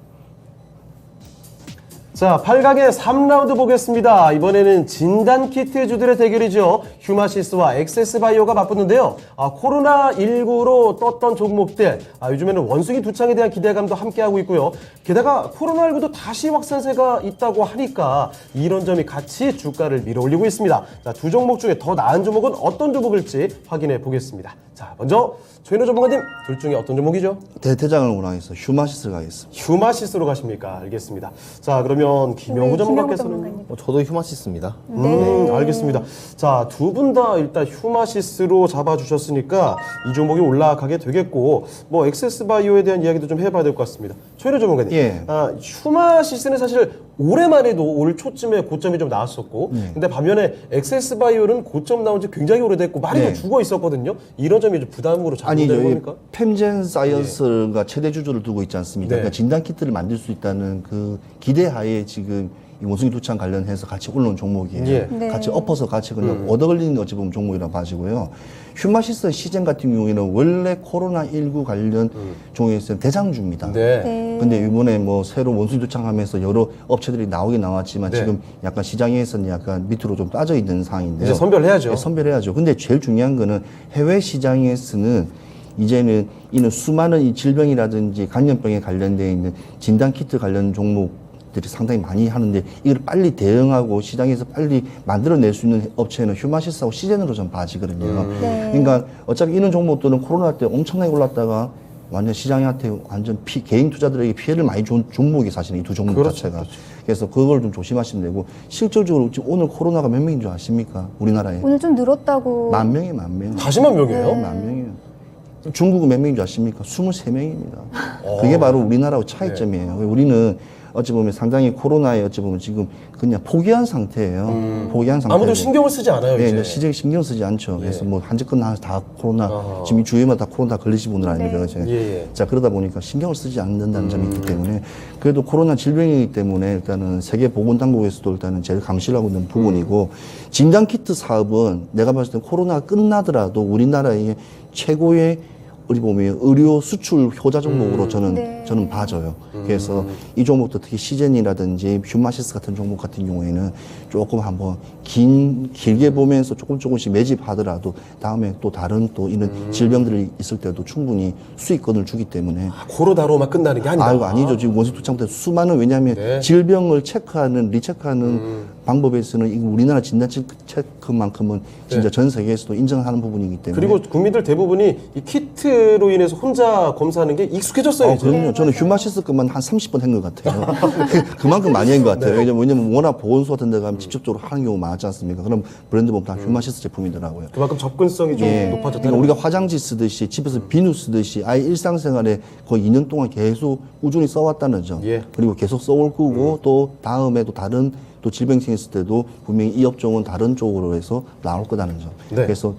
자, 8강의 3라운드 보겠습니다. 이번에는 진단키트 주들의 대결이죠. 휴마시스와 엑세스바이오가 맞붙는데요. 코로나19로 떴던 종목들, 요즘에는 원숭이 두창에 대한 기대감도 함께하고 있고요. 게다가 코로나19도 다시 확산세가 있다고 하니까 이런 점이 같이 주가를 밀어올리고 있습니다. 자, 두 종목 중에 더 나은 종목은 어떤 종목일지 확인해 보겠습니다. 자, 먼저 최인호 전문가님, 둘 중에 어떤 종목이죠? 대장을 원하겠어 휴마시스를 가겠습니다. 휴마시스로 가십니까? 알겠습니다. 자, 그러면 김영우 네, 전문가께서는 전문가님. 저도 휴마시스입니다. 알겠습니다. 자, 두 분 다 일단 휴마시스로 잡아주셨으니까 이 종목이 올라가게 되겠고, 뭐 엑세스바이오에 대한 이야기도 좀 해봐야 될 것 같습니다. 최인호 전문가님, 예. 휴마시스는 사실 올해만 해도 올 초쯤에 고점이 좀 나왔었고, 근데 반면에 엑세스바이오는 고점 나온 지 굉장히 오래됐고 많이 좀 네. 죽어 있었거든요. 이런 점이 좀 부담으로 아니, 작용되는 저희 겁니까? 펜젠 사이언스가 최대 주주를 두고 있지 않습니까? 네. 그러니까 진단 키트를 만들 수 있다는 그 기대하에 지금 이 원숭이 두창 관련해서 같이 올라온 종목이에요. 예. 네. 같이 엎어서 같이 그냥 얻어 걸리는 어찌 보면 종목이라고 봐지고요. 휴마시스 시젠 같은 경우에는 원래 코로나19 관련 종목에서는 대장주입니다. 네. 네. 근데 이번에 뭐 새로 원숭이 두창하면서 여러 업체들이 나오긴 나왔지만 네. 지금 약간 시장에서는 약간 밑으로 좀 빠져 있는 상황인데요. 이제 선별해야죠. 네, 선별해야죠. 근데 제일 중요한 거는 해외 시장에서는 이제는 이는 수많은 이 질병이라든지 감염병에 관련되어 있는 진단 키트 관련 종목들이 상당히 많이 하는데 이걸 빨리 대응하고 시장에서 빨리 만들어낼 수 있는 업체는 휴마시스하고 시젠으로 좀 봐지거든요. 네. 그러니까 어차피 이런 종목들은 코로나 때 엄청나게 올랐다가 완전 시장한테 완전 개인 투자들에게 피해를 많이 준 종목이 사실은 이 두 종목 그렇죠, 자체가. 그렇죠. 그래서 그걸 좀 조심하시면 되고 실질적으로 지금 오늘 코로나가 몇 명인 줄 아십니까? 우리나라에 오늘 좀 늘었다고. 10,000명이 10,000명. 다시 만 명이에요? 10,000명이에요. 중국은 몇 명인 줄 아십니까? 23명입니다. 그게 바로 우리나라하고 차이점이에요. 우리는 어찌 보면 상당히 코로나에 어찌 보면 지금 그냥 포기한 상태예요. 포기한 상태. 아무도 신경을 쓰지 않아요, 네, 이제. 시장에 신경 쓰지 않죠. 그래서 뭐 한직건 다 코로나, 아하. 지금 이 주위마다 코로나 걸리신 분들 아닙니까? 그죠? 예. 자, 그러다 보니까 신경을 쓰지 않는다는 점이 있기 때문에 그래도 코로나 질병이기 때문에 일단은 세계보건당국에서도 일단은 제일 감시를 하고 있는 부분이고 진단키트 사업은 내가 봤을 때 코로나가 끝나더라도 우리나라의 최고의 우리 보면 의료 수출 효자 종목으로 저는 봐줘요. 그래서 이 종목도 특히 시젠이라든지 휴마시스 같은 종목 같은 경우에는 조금 한번 길게 보면서 조금씩 매집하더라도 다음에 또 다른 또 이런 질병들이 있을 때도 충분히 수익권을 주기 때문에 코로나로만 끝나는 게 아니다. 아니죠. 지금 원숭이 두창 때 수많은 왜냐하면 네. 질병을 체크하는 리체크하는 방법에서는 이 우리나라 진단 체크만큼은 진짜 전 세계에서도 인정하는 부분이기 때문에. 그리고 국민들 대부분이 이 키트로 인해서 혼자 검사하는 게 익숙해졌어요. 이제. 그럼요. 저는 휴마시스 것만 한 30번 한 것 같아요. 그만큼 많이 한 것 같아요. 왜냐면 워낙 보건소 같은 데 가면 직접적으로 하는 경우가 많지 않습니까? 그럼 브랜드 보면 다 휴마시스 제품이더라고요. 그만큼 접근성이 좀 높아졌다는 그러니까 우리가 화장지 쓰듯이 집에서 비누 쓰듯이 아예 일상생활에 거의 2년 동안 계속 꾸준히 써왔다는 점. 예. 그리고 계속 써올 거고 또 다음에 또 다른 또 질병 생겼을 때도 분명히 이 업종은 다른 쪽으로 해서 나올 거다는 점. 네. 그래서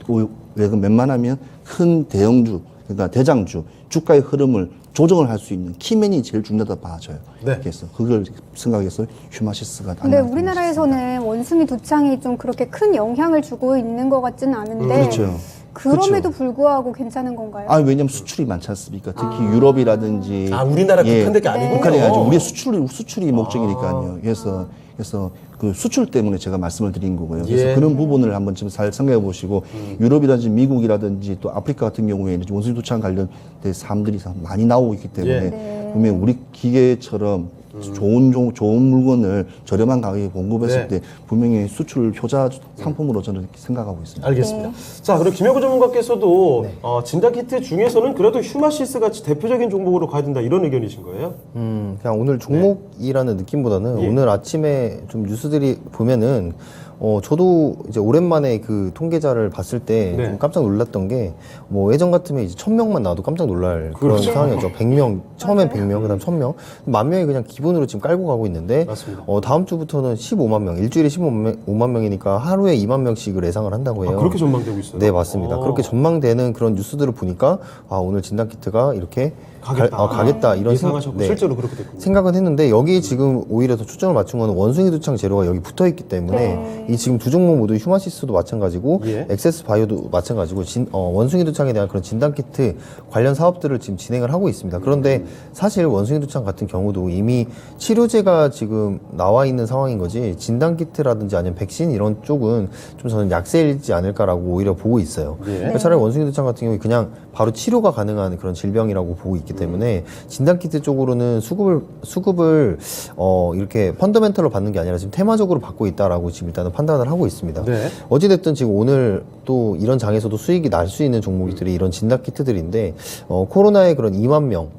웬만하면 큰 대형주, 그러니까 대장주, 주가의 흐름을 조정을 할 수 있는 키맨이 제일 중요하다 봐져요. 네. 그래서 그걸 생각해서 휴마시스가 근데 우리나라에서는 원숭이 두창이 좀 그렇게 큰 영향을 주고 있는 것 같지는 않은데 그렇죠. 그럼에도 불구하고 괜찮은 건가요? 아, 왜냐면 수출이 많지 않습니까? 특히 유럽이라든지. 우리나라 국한된 게 아니군요. 국한이 아니죠. 우리의 수출이 목적이니까요. 그래서 그 수출 때문에 제가 말씀을 드린 거고요. 그래서 예. 그런 부분을 한번 좀 잘 생각해 보시고 유럽이라든지 미국이라든지 또 아프리카 같은 경우에는 원숭이 두창 관련된 사람들이 많이 나오고 있기 때문에 예. 분명 우리 기계처럼 좋은 물건을 저렴한 가격에 공급했을 네. 때 분명히 수출 효자 상품으로 저는 생각하고 있습니다. 알겠습니다. 자, 그리고 김영구 전문가께서도 진단키트 중에서는 그래도 휴마시스 같이 대표적인 종목으로 가야 된다 이런 의견이신 거예요? 그냥 오늘 종목이라는 느낌보다는 예. 오늘 아침에 좀 뉴스들이 보면은 저도 이제 오랜만에 그 통계자를 봤을 때 네. 좀 깜짝 놀랐던 게 뭐 예전 같으면 이제 1000명만 나와도 깜짝 놀랄 그런 그렇죠. 상황이었죠. 100명, 처음엔 100명, 그다음 1000명, 10,000명이 그냥 기본으로 지금 깔고 가고 있는데 맞습니다. 다음 주부터는 15만 명, 일주일에 15만 명이니까 하루에 2만 명씩을 예상을 한다고 해요. 그렇게 전망되고 있어요? 네, 맞습니다. 그렇게 전망되는 그런 뉴스들을 보니까 오늘 진단키트가 이렇게 가겠다 이런 예상하셨고 네. 실제로 그렇게 됐군요. 생각은 했는데 여기 지금 오히려 더 초점을 맞춘 거는 원숭이 두창 재료가 여기 붙어 있기 때문에 이 지금 두 종목 모두 휴마시스도 마찬가지고 예. 엑세스 바이오도 마찬가지고 원숭이 두창에 대한 그런 진단 키트 관련 사업들을 지금 진행을 하고 있습니다. 그런데 사실 원숭이 두창 같은 경우도 이미 치료제가 지금 나와 있는 상황인 거지 진단 키트라든지 아니면 백신 이런 쪽은 좀 저는 약세일지 않을까라고 오히려 보고 있어요. 예. 그러니까 차라리 원숭이 두창 같은 경우에 그냥 바로 치료가 가능한 그런 질병이라고 보고 있기 때문에 진단키트 쪽으로는 수급을 이렇게 펀더멘털로 받는 게 아니라 지금 테마적으로 받고 있다라고 지금 일단은 판단을 하고 있습니다. 네. 어찌됐든 지금 오늘 또 이런 장에서도 수익이 날 수 있는 종목들이 이런 진단키트들인데 코로나의 그런 2만 명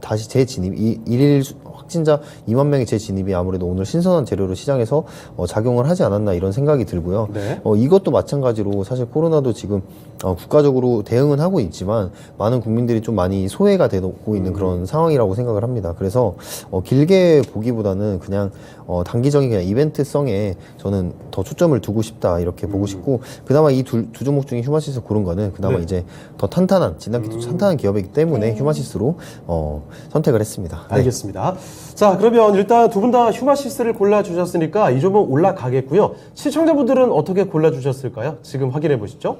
다시 재진입 일일 확진자 2만 명의 재진입이 아무래도 오늘 신선한 재료로 시장에서 작용을 하지 않았나 이런 생각이 들고요. 네. 이것도 마찬가지로 사실 코로나도 지금 국가적으로 대응은 하고 있지만 많은 국민들이 좀 많이 소외가 되고 있는 그런 상황이라고 생각을 합니다. 그래서 길게 보기보다는 그냥 단기적인 그냥 이벤트성에 저는 더 초점을 두고 싶다 이렇게 보고 싶고 그나마 이 두 종목 중에 휴마시스 고른 거는 그나마 네. 이제 더 탄탄한 진단키트 탄탄한 기업이기 때문에 휴마시스로 선택을 했습니다. 네. 알겠습니다. 자, 그러면 일단 두 분 다 휴마시스를 골라주셨으니까 이 종목 올라가겠고요. 시청자분들은 어떻게 골라주셨을까요? 지금 확인해 보시죠.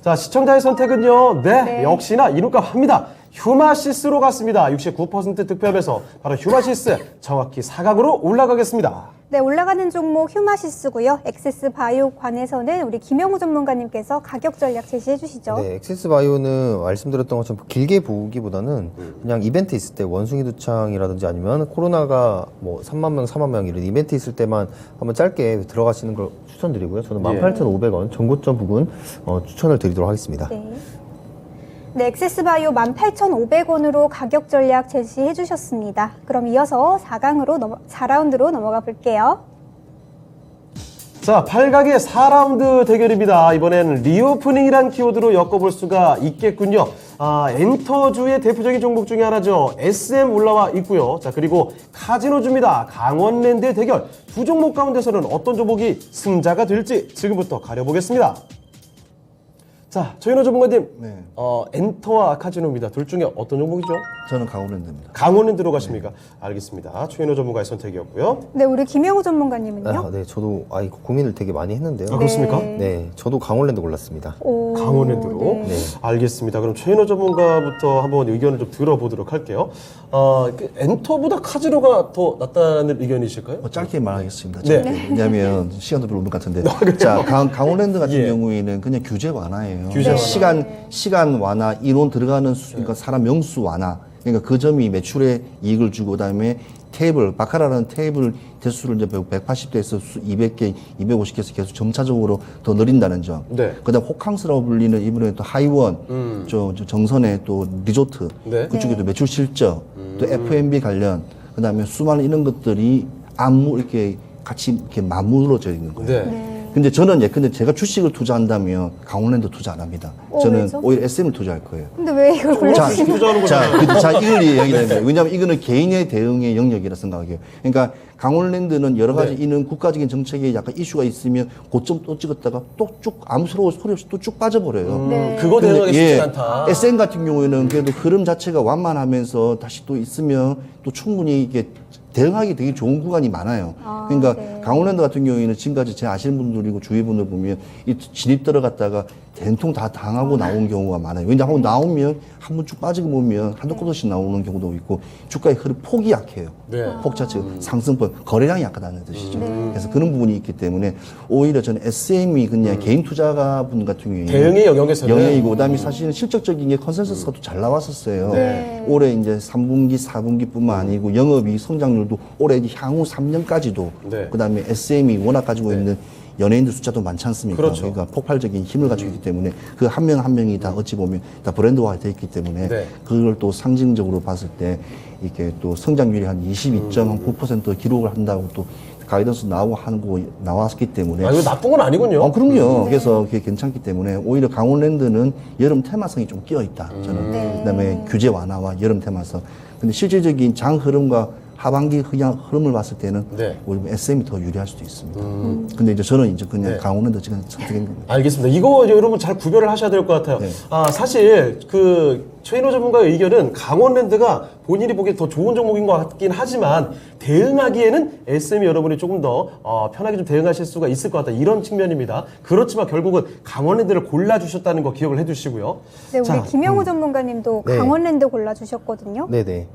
자, 시청자의 선택은요. 네. 역시나 이누가 합니다. 휴마시스로 갔습니다. 69% 득표하면서 바로 휴마시스 정확히 4강으로 올라가겠습니다. 네, 올라가는 종목 휴마시스고요. 엑세스 바이오 관해서는 우리 김영우 전문가님께서 가격 전략 제시해 주시죠. 네, 엑세스 바이오는 말씀드렸던 것처럼 길게 보기보다는 그냥 이벤트 있을 때 원숭이 두창이라든지 아니면 코로나가 뭐 3만 명, 4만 명 이런 이벤트 있을 때만 한번 짧게 들어가시는 걸 추천드리고요. 저는 18,500원 전고점 부근 추천을 드리도록 하겠습니다. 네, 엑세스 바이오 18,500원으로 가격 전략 제시해 주셨습니다. 그럼 이어서 4라운드로 넘어가 볼게요. 자, 8강의 4라운드 대결입니다. 이번엔 리오프닝이란 키워드로 엮어볼 수가 있겠군요. 엔터주의 대표적인 종목 중에 하나죠. SM 올라와 있고요. 자, 그리고 카지노주입니다. 강원랜드의 대결. 두 종목 가운데서는 어떤 종목이 승자가 될지 지금부터 가려보겠습니다. 자, 최인호 전문가님, 네. 엔터와 카지노입니다. 둘 중에 어떤 종목이죠? 저는 강원랜드입니다. 강원랜드로 가십니까? 알겠습니다. 최인호 전문가의 선택이었고요. 네, 우리 김영우 전문가님은요? 네, 저도 이거 고민을 되게 많이 했는데요. 그렇습니까? 네, 저도 강원랜드 골랐습니다. 오, 강원랜드로. 네. 알겠습니다. 그럼 최인호 전문가부터 한번 의견을 좀 들어보도록 할게요. 엔터보다 카지노가 더 낫다는 의견이실까요? 짧게 말하겠습니다. 네. 짧게. 왜냐하면 시간도 별로 없는 것 같은데. 자, 강원랜드 같은 예. 경우에는 그냥 규제 완화예요. 규제 완화. 시간 완화, 인원 들어가는 그러니까 사람 명수 완화. 그러니까 그 점이 매출에 이익을 주고 그다음에 테이블, 바카라라는 테이블 대수를 이제 180대에서 200개, 250개에서 계속 점차적으로 더 늘린다는 점. 네. 그다음 호캉스라고 불리는 이번에 또 하이원, 저 정선의 또 리조트, 네. 그쪽에도 매출 실적, 또 F&B 관련, 그다음에 수많은 이런 것들이 이렇게 같이 이렇게 맞물어져 있는 거예요. 네. 근데 저는 예컨대 제가 주식을 투자한다면 강원랜드 투자 안 합니다. 저는 왜죠? 오히려 SM을 투자할 거예요. 근데 왜 이걸 자, 골라주신 투자하는 자, 이걸 이야기해야 돼요. 왜냐하면 이거는 개인의 대응의 영역이라 생각해요. 그러니까 강원랜드는 여러 가지 네. 이런 국가적인 정책에 약간 이슈가 있으면 고점 또 찍었다가 또 쭉 아무 소리 없이 또 쭉 빠져버려요. 네. 그거 근데 대응하기 쉽지 않다. SM 같은 경우에는 그래도 흐름 자체가 완만하면서 다시 또 있으면 또 충분히 이게 대응하기 되게 좋은 구간이 많아요. 그러니까 네. 강원랜드 같은 경우에는 지금까지 제 아시는 분들이고 주위 분들 보면 이 진입 들어갔다가 된통 다 당하고 나온 경우가 많아요. 왜냐하면 나오면 한 번 쭉 빠지고 보면 한두 컷씩 나오는 경우도 있고 주가의 흐름 폭이 약해요. 네. 폭 자체가 상승폭, 거래량이 약하다는 뜻이죠. 그래서 그런 부분이 있기 때문에 오히려 저는 SM이 그냥 개인 투자가분 같은 경우에 대응의 영역에서는 영역이고 그다음에 사실은 실적적인 게 컨센서스가 또 잘 나왔었어요. 네. 올해 이제 3분기, 4분기뿐만 아니고 영업이익 성장률도 올해 이제 향후 3년까지도 네. 그다음에 SM이 워낙 가지고 있는 연예인들 숫자도 많지 않습니까? 그렇죠. 그러니까 폭발적인 힘을 가지고 있기 때문에 그 한 명 한 명이 다 어찌 보면 다 브랜드화가 되어 있기 때문에 네. 그걸 또 상징적으로 봤을 때 이렇게 또 성장률이 한 22.9% 기록을 한다고 또 가이던스 나오고 하는 거 나왔기 때문에 아, 이거 나쁜 건 아니군요. 그럼요. 그래서 그게 괜찮기 때문에 오히려 강원랜드는 여름 테마성이 좀 끼어 있다. 저는. 네. 그다음에 규제 완화와 여름 테마성. 근데 실질적인 장 흐름과 하반기 흐름을 봤을 때는 네. 오히려 SM이 더 유리할 수도 있습니다. 근데 이제 저는 이제 그냥 네. 강원랜드 지금 선택한 겁니다. 알겠습니다. 이거 이제 여러분 잘 구별을 하셔야 될 것 같아요. 네. 아, 사실 최인호 전문가의 의견은 강원랜드가 본인이 보기에 더 좋은 종목인 것 같긴 하지만 대응하기에는 SM이 여러분이 조금 더 편하게 좀 대응하실 수가 있을 것 같다. 이런 측면입니다. 그렇지만 결국은 강원랜드를 골라주셨다는 거 기억을 해두시고요. 네, 우리 자, 김영우 전문가님도 네. 강원랜드 골라주셨거든요. 네네.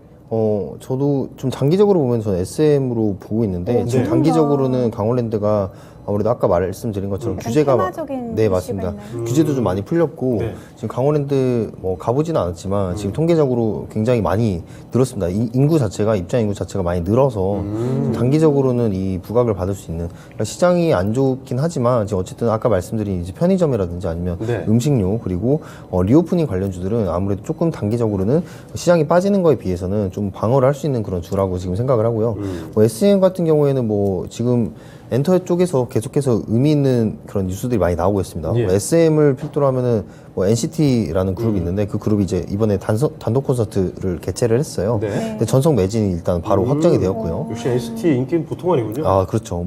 저도 좀 장기적으로 보면 저는 SM으로 보고 있는데 지금 네. 단기적으로는 강원랜드가 아무래도 아까 말씀드린 것처럼 약간 규제가 테마적인 네 이슈가 맞습니다. 있나요? 규제도 좀 많이 풀렸고 네. 지금 강원랜드 가보지는 않았지만 지금 통계적으로 굉장히 많이 늘었습니다. 인구 자체가 입장 인구 자체가 많이 늘어서 지금 단기적으로는 이 부각을 받을 수 있는 그러니까 시장이 안 좋긴 하지만 지금 어쨌든 아까 말씀드린 이제 편의점이라든지 아니면 네. 음식료 그리고 리오프닝 관련주들은 아무래도 조금 단기적으로는 시장이 빠지는 거에 비해서는 좀 방어를 할 수 있는 그런 주라고 지금 생각을 하고요. SM 같은 경우에는 지금 엔터 쪽에서 계속해서 의미 있는 그런 뉴스들이 많이 나오고 있습니다. 예. SM을 필두로 하면은 NCT라는 그룹이 있는데 그 그룹이 이제 이번에 단독 콘서트를 개최를 했어요. 네. 근데 전석 매진이 일단 바로 확정이 되었고요. 역시 NCT의 인기는 보통 아니군요. 아, 그렇죠.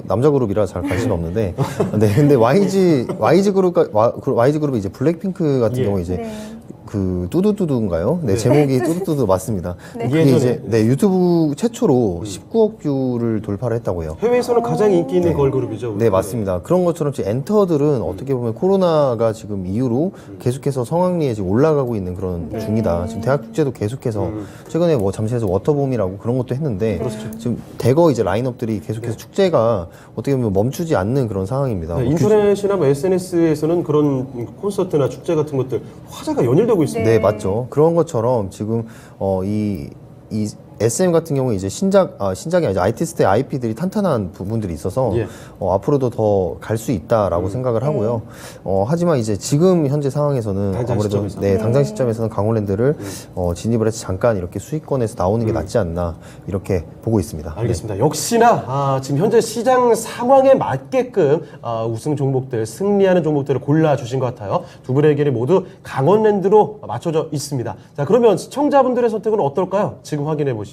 남자 그룹이라 잘 관심 없는데. 네, 근데 YG 그룹이 이제 블랙핑크 같은 예. 경우 이제 네. 그 뚜두뚜두인가요? 네, 제목이 뚜두뚜두 맞습니다. 네. 그게 이제 유튜브 최초로 19억 뷰를 돌파를 했다고 해요. 해외에서는 가장 인기 있는 걸그룹이죠. 네, 맞습니다. 그런 것처럼 지금 엔터들은 어떻게 보면 코로나가 지금 이후로 계속해서 성황리에 지금 올라가고 있는 그런 중이다. 지금 대학 축제도 계속해서 최근에 잠실에서 워터봄이라고 그런 것도 했는데 지금 대거 이제 라인업들이 계속해서 축제가 어떻게 보면 멈추지 않는 그런 상황입니다. 네, 인터넷이나 SNS에서는 그런 콘서트나 축제 같은 것들 화제가 연일되고 있습니다. 네, 맞죠. 그런 것처럼 지금 이 SM 같은 경우에 이제 신작이 아니라 아티스트의 IP들이 탄탄한 부분들이 있어서 예. 앞으로도 더 갈 수 있다라고 생각을 하고요. 하지만 이제 지금 현재 상황에서는 당장 아무래도 시점에서. 당장 시점에서는 강원랜드를 진입을 해서 잠깐 이렇게 수익권에서 나오는 게 낫지 않나 이렇게 보고 있습니다. 알겠습니다. 역시나 지금 현재 시장 상황에 맞게끔 우승 종목들, 승리하는 종목들을 골라주신 것 같아요. 두 분의 의견이 모두 강원랜드로 맞춰져 있습니다. 자, 그러면 시청자분들의 선택은 어떨까요? 지금 확인해 보시죠.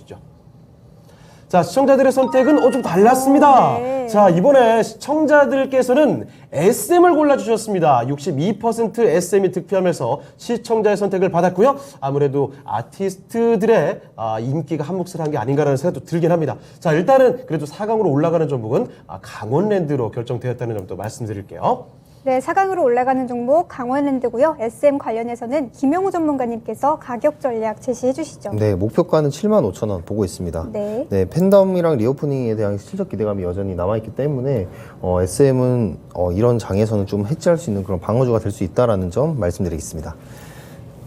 자, 시청자들의 선택은 좀 달랐습니다. 네. 자, 이번에 시청자들께서는 SM을 골라주셨습니다. 62% SM이 득표하면서 시청자의 선택을 받았고요. 아무래도 아티스트들의 인기가 한몫을 한 게 아닌가라는 생각도 들긴 합니다. 자, 일단은 그래도 4강으로 올라가는 종목은 강원랜드로 결정되었다는 점도 말씀드릴게요. 네, 4강으로 올라가는 종목 강원랜드고요. SM 관련해서는 김영우 전문가님께서 가격 전략 제시해 주시죠. 네, 목표가는 75,000원 보고 있습니다. 네. 팬덤이랑 리오프닝에 대한 실적 기대감이 여전히 남아있기 때문에 SM은 이런 장에서는 좀 해지할 수 있는 그런 방어주가 될 수 있다라는 점 말씀드리겠습니다.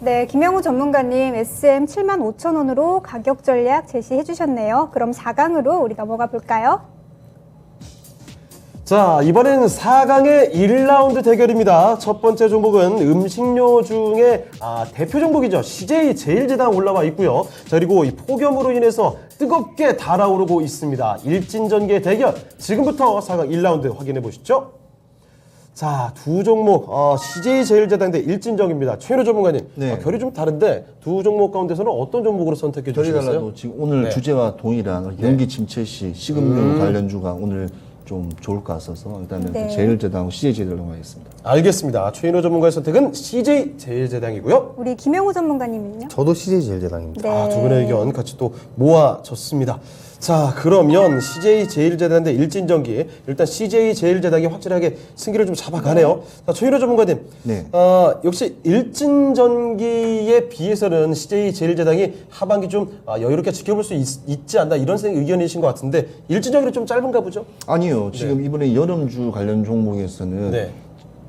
네, 김영우 전문가님 SM 75,000원으로 가격 전략 제시해 주셨네요. 그럼 4강으로 우리 넘어가 볼까요? 자, 이번엔 4강의 1라운드 대결입니다. 첫 번째 종목은 음식료 중에 대표 종목이죠. CJ 제일제당 올라와 있고요. 자, 그리고 이 폭염으로 인해서 뜨겁게 달아오르고 있습니다. 일진전개 대결. 지금부터 4강 1라운드 확인해 보시죠. 자, 두 종목 CJ 제일제당 대 일진정입니다. 최인호 전문가님, 네. 결이 좀 다른데 두 종목 가운데서는 어떤 종목으로 선택해 결이 주시겠어요? 달라도 지금 오늘 네. 주제와 동일한 연기 침체 시 식음료 관련주가 오늘 좀 좋을 것 같아서 일단은 네. 제일제당, CJ 제일제당 하겠습니다. 알겠습니다. 최인호 전문가의 선택은 CJ 제일제당이고요. 우리 김영우 전문가님은요? 저도 CJ 제일제당입니다. 네. 두 분의 의견 같이 또 모아졌습니다. 자, 그러면 CJ 제일제당 대 일진전기. 일단 CJ 제일제당이 확실하게 승기를 좀 잡아가네요. 자, 최인호 전문가님. 네. 역시 일진전기에 비해서는 CJ 제일제당이 하반기 좀 여유롭게 지켜볼 수 있지 않나 이런 의견이신 것 같은데 일진전기는 좀 짧은가 보죠? 아니요. 지금 이번에 여름주 관련 종목에서는 네.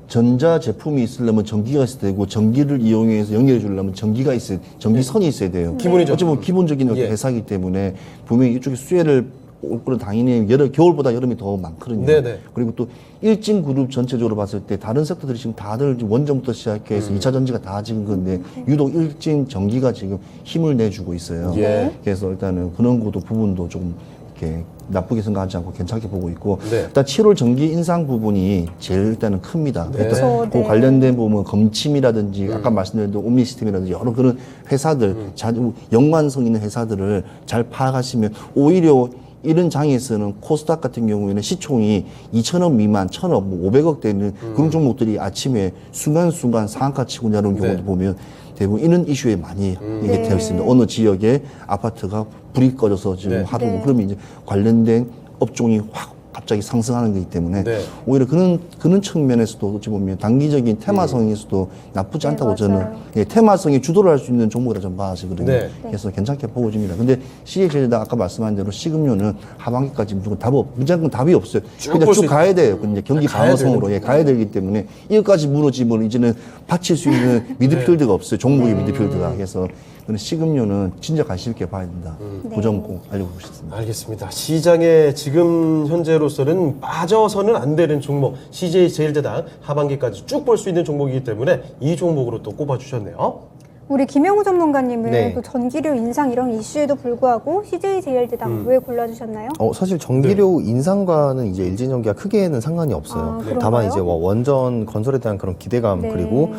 전자 제품이 있으려면 전기가 있어야 되고 전기를 이용해서 연결해 주려면 전기선이 있어야 돼요. 기본이죠. 어쩌면 기본적인 예. 회사이기 때문에 분명히 이쪽에 수혜를 올 거는 당연히 겨울보다 여름이 더 많거든요. 네네. 그리고 또 일진 그룹 전체적으로 봤을 때 다른 섹터들이 지금 다들 원전부터 시작해서 2차 전지가 다 지금 그런데 유독 일진 전기가 지금 힘을 내주고 있어요. 예. 그래서 일단은 그런 것도 부분도 조금 이렇게 나쁘게 생각하지 않고 괜찮게 보고 있고 네. 일단 7월 전기 인상 부분이 제일 일단은 큽니다. 일단 그렇죠. 그 네. 관련된 부분 검침이라든지 아까 말씀드린 옴니시스템이라든지 여러 그런 회사들 자주 연관성 있는 회사들을 잘 파악하시면 오히려 이런 장에서는 코스닥 같은 경우에는 시총이 2,000억 미만, 1,000억, 뭐 500억 되는 그런 종목들이 아침에 순간순간 상한가 치고 나오는 경우도 네. 보면 대부분 이런 이슈에 많이 이게 네. 되어 있습니다. 어느 지역에 아파트가 불이 꺼져서 지금 네. 하루고 네. 그러면 이제 관련된 업종이 확 갑자기 상승하는 거기 때문에 네. 오히려 그런 측면에서도 어찌 보면 단기적인 테마성에서도 나쁘지 네, 않다고 맞아요. 저는 테마성이 주도를 할 수 있는 종목이라 좀 봐지거든요. 네. 그래서 괜찮게 보고 있습니다. 근데 CJ제다 아까 말씀한 대로 식음료는 하반기까지 무조건 답이 없어요. 쭉 그냥 볼수 쭉 가야 돼요. 근데 경기 가야 방어성으로 되는 가야 되기 때문에 이것까지 무너지면 이제는 받칠 수 있는 미드필드가 없어요. 종목의 미드필드가. 그래서 저는 식음료는 진짜 관심 있게 봐야 된다. 그 점 꼭 알려주고 싶습니다. 알겠습니다. 시장에 지금 현재로서는 빠져서는 안 되는 종목 CJ 제일제당 하반기까지 쭉 볼 수 있는 종목이기 때문에 이 종목으로 또 꼽아주셨네요. 우리 김영우 전문가님은 네. 또 전기료 인상 이런 이슈에도 불구하고 CJ 제일제당 왜 골라주셨나요? 사실 전기료 인상과는 이제 일진전기가 크게는 상관이 없어요. 아, 그런가요? 다만 이제 원전 건설에 대한 그런 기대감 네. 그리고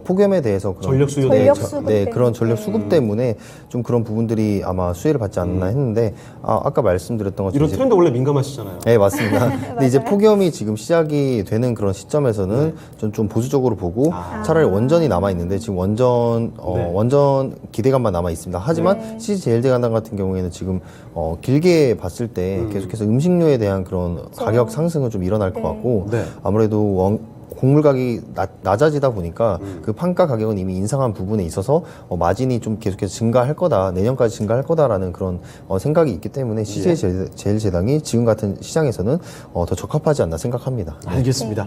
폭염에 대해서 그런 전력 수요 전력 네. 수급 네, 그런 전력 때문에. 수급 때문에 좀 그런 부분들이 아마 수혜를 받지 않나 했는데 아까 말씀드렸던 것처럼 이런 이제 트렌드 원래 민감하시잖아요. 네, 맞습니다. 근데 이제 폭염이 지금 시작이 되는 그런 시점에서는 전 좀 보수적으로 보고 차라리 원전이 남아 있는데 지금 원전 기대감만 남아 있습니다. 하지만 네. CJ 제일제강 같은 경우에는 지금 길게 봤을 때 계속해서 음식료에 대한 그런 가격 상승은 좀 일어날 것 네. 같고 네. 아무래도 곡물 가격이 낮아지다 보니까 그 판가 가격은 이미 인상한 부분에 있어서 마진이 좀 계속해서 증가할 거다, 내년까지 증가할 거다라는 그런 생각이 있기 때문에 CJ 제일제당이 지금 같은 시장에서는 더 적합하지 않나 생각합니다. 알겠습니다.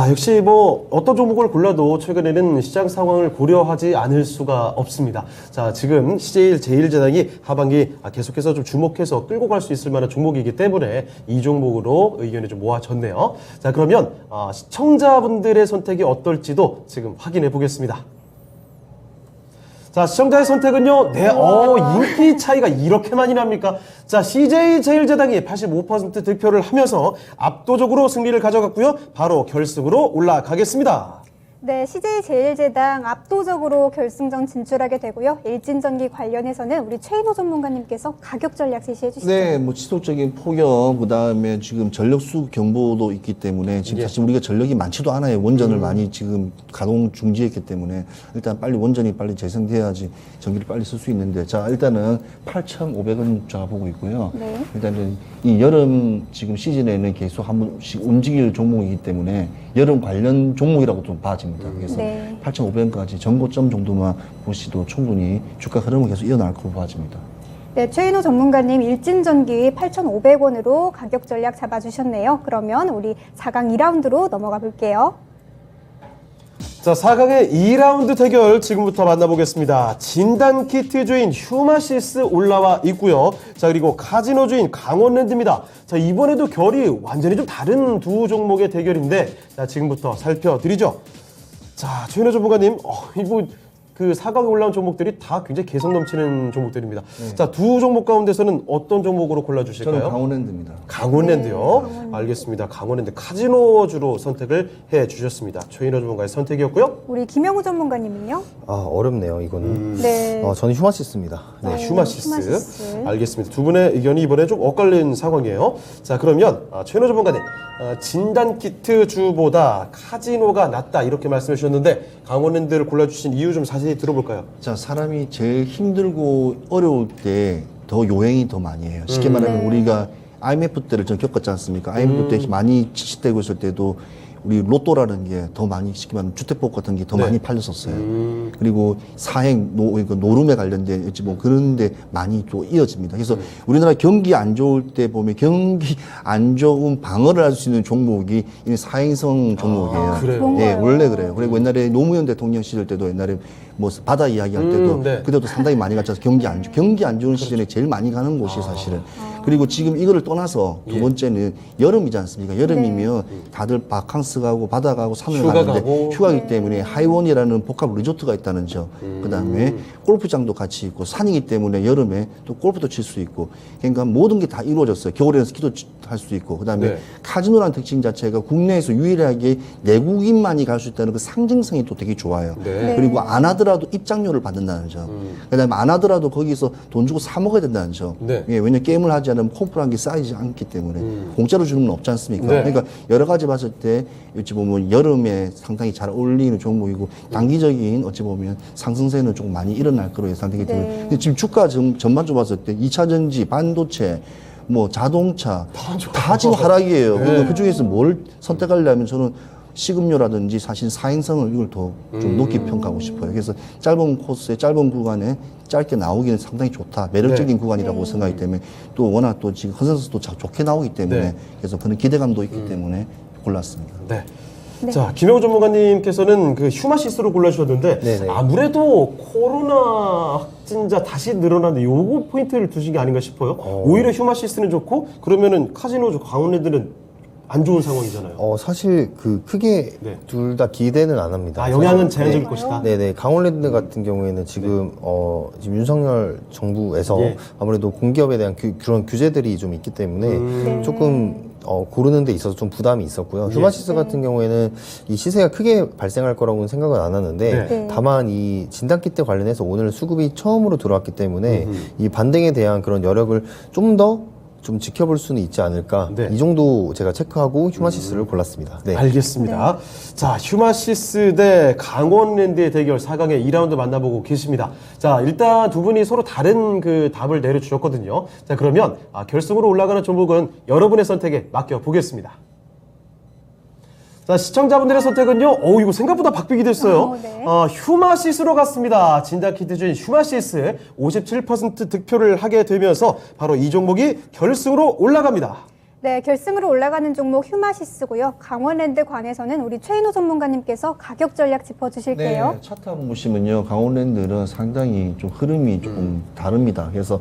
역시 뭐 어떤 종목을 골라도 최근에는 시장 상황을 고려하지 않을 수가 없습니다. 자, 지금 CJ 제일제당이 하반기 계속해서 좀 주목해서 끌고 갈 수 있을 만한 종목이기 때문에 이 종목으로 의견이 좀 모아졌네요. 자, 그러면 시청자분들의 선택이 어떨지도 지금 확인해 보겠습니다. 자, 시청자의 선택은요. 네, 인기 차이가 이렇게 많이 납니까? 자, CJ 제일제당이 85% 득표를 하면서 압도적으로 승리를 가져갔고요. 바로 결승으로 올라가겠습니다. 네, CJ 제일제당 압도적으로 결승전 진출하게 되고요. 일진전기 관련해서는 우리 최인호 전문가님께서 가격 전략 제시해 주시죠. 네, 뭐 지속적인 폭염, 그 다음에 지금 전력수 경보도 있기 때문에 지금 사실 우리가 전력이 많지도 않아요. 원전을 많이 지금 가동 중지했기 때문에 일단 빨리 원전이 빨리 재생돼야지 전기를 빨리 쓸 수 있는데 자, 일단은 8,500원자 보고 있고요. 네. 일단은 이 여름 지금 시즌에는 계속 한 번씩 움직일 종목이기 때문에 여름 관련 종목이라고 좀 봐집니다. 그래서 네. 8,500원까지 전고점 정도만 보시도 충분히 주가 흐름은 계속 이어날 거로 봐집니다. 네, 최인호 전문가님 일진전기 8,500원으로 가격 전략 잡아주셨네요. 그러면 우리 4강 2라운드로 넘어가 볼게요. 자, 4강의 2라운드 대결 지금부터 만나보겠습니다. 진단키트 주인 휴마시스 올라와 있고요. 자, 그리고 카지노 주인 강원랜드입니다. 자, 이번에도 결이 완전히 좀 다른 두 종목의 대결인데, 자, 지금부터 살펴드리죠. 자, 최인호 전문가님, 이거 그 4강에 올라온 종목들이 다 굉장히 개성 넘치는 종목들입니다. 자, 두 종목 가운데서는 어떤 종목으로 골라주실까요? 저는 강원랜드입니다. 강원랜드요. 알겠습니다. 강원랜드 카지노주로 선택을 해주셨습니다. 최인호 전문가의 선택이었고요. 우리 김영우 전문가님은요? 아, 어렵네요, 이거는. 네. 저는 휴마시스입니다. 네. 휴마시스. 휴마시스. 알겠습니다. 두 분의 의견이 이번에 좀 엇갈린 상황이에요. 자, 그러면 최인호 전문가님, 진단키트 주보다 카지노가 낫다 이렇게 말씀해 주셨는데 강원랜드를 골라주신 이유 좀 자세히 들어볼까요? 자, 사람이 제일 힘들고 어려울 때 더 요행이 더 많이 해요. 쉽게 말하면 우리가 IMF 때를 좀 겪었지 않습니까? IMF 때 많이 지식되고 있을 때도 우리 로또라는 게 더 많이 쉽게 말하면 주택복 같은 게 더 많이 팔렸었어요. 그리고 사행, 노름에 관련된 어찌 뭐 그런데 많이 또 이어집니다. 그래서 우리나라 경기 안 좋을 때 보면 경기 안 좋은 방어를 할 수 있는 종목이 이 사행성 종목이에요. 그래요? 예, 원래 그래요. 그리고 옛날에 노무현 대통령 시절 때도 옛날에 뭐 바다 이야기할 때도 네. 그때도 상당히 많이 갔죠. 경기 안 좋은 시즌에 제일 많이 가는 곳이 사실은. 그리고 지금 이거를 떠나서 두 번째는 여름이지 않습니까? 여름이면 다들 바캉스 가고 바다 가고 산을 휴가 가는데 가고. 휴가이기 때문에 하이원이라는 복합 리조트가 있다는 점. 그다음에 골프장도 같이 있고 산이기 때문에 여름에 또 골프도 칠 수 있고 그러니까 모든 게 다 이루어졌어요. 겨울에는 스키도 할 수 있고 그다음에 네. 카지노라는 특징 자체가 국내에서 유일하게 내국인만이 갈 수 있다는 그 상징성이 또 되게 좋아요. 네. 그리고 안 하더라도 입장료를 받는다는 점. 그다음에 안 하더라도 거기서 돈 주고 사 먹어야 된다는 점. 네. 예, 왜냐 게임을 하지 않으면 콤프라는 게 쌓이지 않기 때문에 공짜로 주는 건 없지 않습니까? 네. 그러니까 여러 가지 봤을 때 어찌 보면 여름에 상당히 잘 어울리는 종목이고 단기적인 어찌 보면 상승세는 조금 많이 일어날 거로 예상되기 때문에 네. 근데 지금 주가 전반적으로 봤을 때 2차 전지, 반도체 뭐 자동차 다 지금 하락이에요. 그러니까 그 중에서 뭘 선택하려면 저는 식음료라든지 사실 사행성을 이걸 더 좀 높게 평가하고 싶어요. 그래서 짧은 코스에 짧은 구간에 짧게 나오기는 상당히 좋다. 매력적인 구간이라고 생각하기 때문에 또 워낙 또 지금 컨센서스도 좋게 나오기 때문에 네. 그래서 그런 기대감도 있기 때문에 골랐습니다. 네. 자, 김영우 전문가님께서는 그 휴마시스로 골라주셨는데 네네. 아무래도 코로나 확진자 다시 늘어나는데 요거 포인트를 두신 게 아닌가 싶어요. 오히려 휴마시스는 좋고 그러면은 카지노 강원랜드는 안 좋은 상황이잖아요. 사실 그 크게 네. 둘 다 기대는 안 합니다. 아, 영향은 사실. 제한적일 네. 것이다. 네네. 강원랜드 같은 경우에는 지금, 지금 윤석열 정부에서 예. 아무래도 공기업에 대한 그런 규제들이 좀 있기 때문에 네. 조금 고르는 데 있어서 좀 부담이 있었고요. 휴마시스 같은 경우에는 이 시세가 크게 발생할 거라고는 생각은 안 하는데 네. 네. 다만 이 진단키트 관련해서 오늘 수급이 처음으로 들어왔기 때문에 이 반등에 대한 그런 여력을 좀 더 좀 지켜볼 수는 있지 않을까. 네. 이 정도 제가 체크하고 휴마시스를 골랐습니다. 네. 알겠습니다. 자, 휴마시스 대 강원랜드의 대결 4강의 2라운드 만나보고 계십니다. 자, 일단 두 분이 서로 다른 그 답을 내려주셨거든요. 자, 그러면 결승으로 올라가는 종목은 여러분의 선택에 맡겨보겠습니다. 자, 시청자분들의 선택은요, 이거 생각보다 박빙이 됐어요. 네. 휴마시스로 갔습니다. 진단키트 주인 휴마시스 57% 득표를 하게 되면서 바로 이 종목이 결승으로 올라갑니다. 네, 결승으로 올라가는 종목 휴마시스고요. 강원랜드 관에서는 우리 최인호 전문가님께서 가격 전략 짚어주실게요. 네, 차트 한번 보시면요. 강원랜드는 상당히 좀 흐름이 조금 다릅니다. 그래서